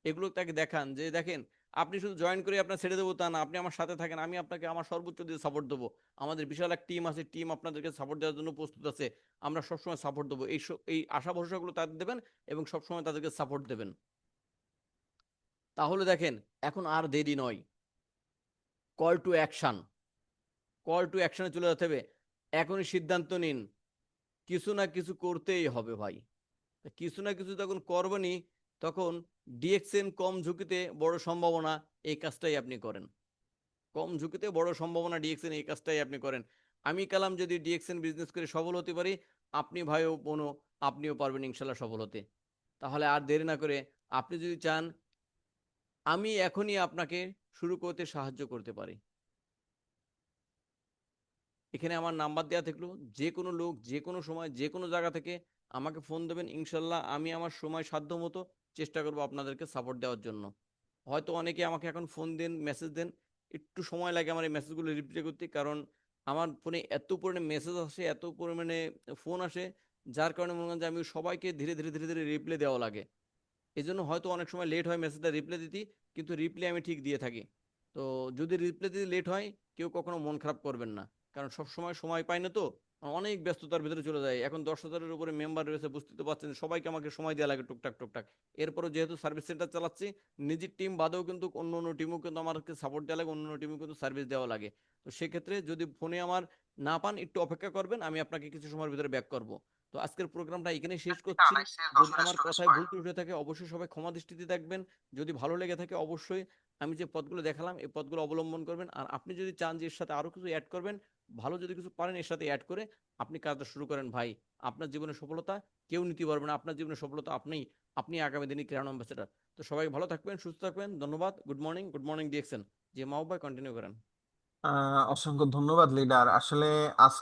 Speaker 2: এগুলো তাকে দেখান, যে দেখেন আপনি শুধু জয়েন করে আপনার ছেড়ে দেবো তা না, আপনি আমার সাথে থাকেন, আমি আপনাকে আমার সর্বোচ্চ দিয়ে সাপোর্ট দেবো। আমাদের বিশাল এক টিম আছে, টিম আপনাদেরকে সাপোর্ট দেওয়ার জন্য প্রস্তুত আছে, আমরা সবসময় সাপোর্ট দেবো। এই আশা ভরসাগুলো তাদের দেবেন এবং সবসময় তাদেরকে সাপোর্ট দেবেন। তাহলে দেখেন এখন আর দেরি নয়, call to action, call to অ্যাকশনে চলে যেতে হবে। এখনই সিদ্ধান্ত নিন, কিছু না কিছু করতেই হবে ভাই। কিছু না কিছু যখন করবেনই, তখন ডিএক্সএন কম ঝুঁকিতে বড় সম্ভাবনা, এই কাজটাই আপনি করেন। কম ঝুঁকিতে বড় সম্ভাবনা ডিএক্সএন, এই কাজটাই আপনি করেন। আমি কালাম যদি ডিএক্সএন বিজনেস করে সফল হতে পারি, আপনি ভাইও বোনও আপনিও পারবেন ইনশাল্লাহ সফল হতে। তাহলে আর দেরি না করে আপনি যদি চান আমি এখনই আপনাকে শুরু করতে সাহায্য করতে পারি, এখানে আমার নাম্বার দেওয়া থাকলো, যে কোনো লোক যে কোনো সময় যে কোনো জায়গা থেকে আমাকে ফোন দেবেন, ইনশাল্লাহ আমি আমার সময় সাধ্য মতো চেষ্টা করবো আপনাদেরকে সাপোর্ট দেওয়ার জন্য। হয়তো অনেকে আমাকে এখন ফোন দেন, মেসেজ দেন, একটু সময় লাগে আমার এই মেসেজগুলো রিপ্লাই করতে, কারণ আমার ফোনে এত পরিমাণে মেসেজ আসে, এত পরিমাণে ফোন আসে, যার কারণে মনে করেন যে আমি সবাইকে ধীরে ধীরে ধীরে ধীরে রিপ্লাই দেওয়া লাগে। এই জন্য হয়তো অনেক সময় লেট হয় মেসেজটা রিপ্লাই দিতে, কিন্তু রিপ্লাই আমি ঠিক দিয়ে থাকি। তো যদি রিপ্লাই দিতে লেট হয়, কেউ কখনো মন খারাপ করবেন না, কারণ সব সময় সময় পাই না তো, অনেক ব্যস্ততার ভিতরে চলে যায়। এখন 10,000-এর উপরে মেম্বার রয়েছে, বুঝতে তো পারছেন, সবাইকে আমাকে সময় দেওয়া লাগে টুকটাক টুকটাক। এরপরও যেহেতু সার্ভিস সেন্টার চালাচ্ছি, নিজের টিম বাদেও কিন্তু অন্য অন্য টিমও কিন্তু আমাকে সাপোর্ট দেওয়া লাগে, অন্য অন্য টিমও কিন্তু সার্ভিস দেওয়া লাগে। তো সেক্ষেত্রে যদি ফোনে আমার না পান, একটু অপেক্ষা করবেন, আমি আপনাকে কিছু সময়ের ভিতরে ব্যাক করব। তো আজকের প্রোগ্রামটা এখানে শেষ করছি। যদি আমার কথায় ভুল ত্রুটি হয়ে থাকে অবশ্যই সবাই ক্ষমা দৃষ্টিতে দেখবেন। যদি ভালো লেগে থাকে অবশ্যই আমি যে পদগুলো দেখালাম এই পদগুলো অবলম্বন করবেন। আর আপনি যদি চান যে এর সাথে আরো কিছু অ্যাড করবেন, ভালো যদি কিছু পারেন এর সাথে অ্যাড করে আপনি কাজটা শুরু করেন ভাই, আপনার জীবনের সফলতা কেউ নিতে পারবে না। আপনার জীবনের সফলতা আপনি আগামী দিনে ক্রাউন অ্যাম্বাসেডর। তো সবাই ভালো থাকবেন, সুস্থ থাকবেন, ধন্যবাদ। Good morning DXN. যে মাহবুব ভাই কন্টিনিউ করেন।
Speaker 1: অসংখ্য ধন্যবাদ লিডার। আসলে আজকে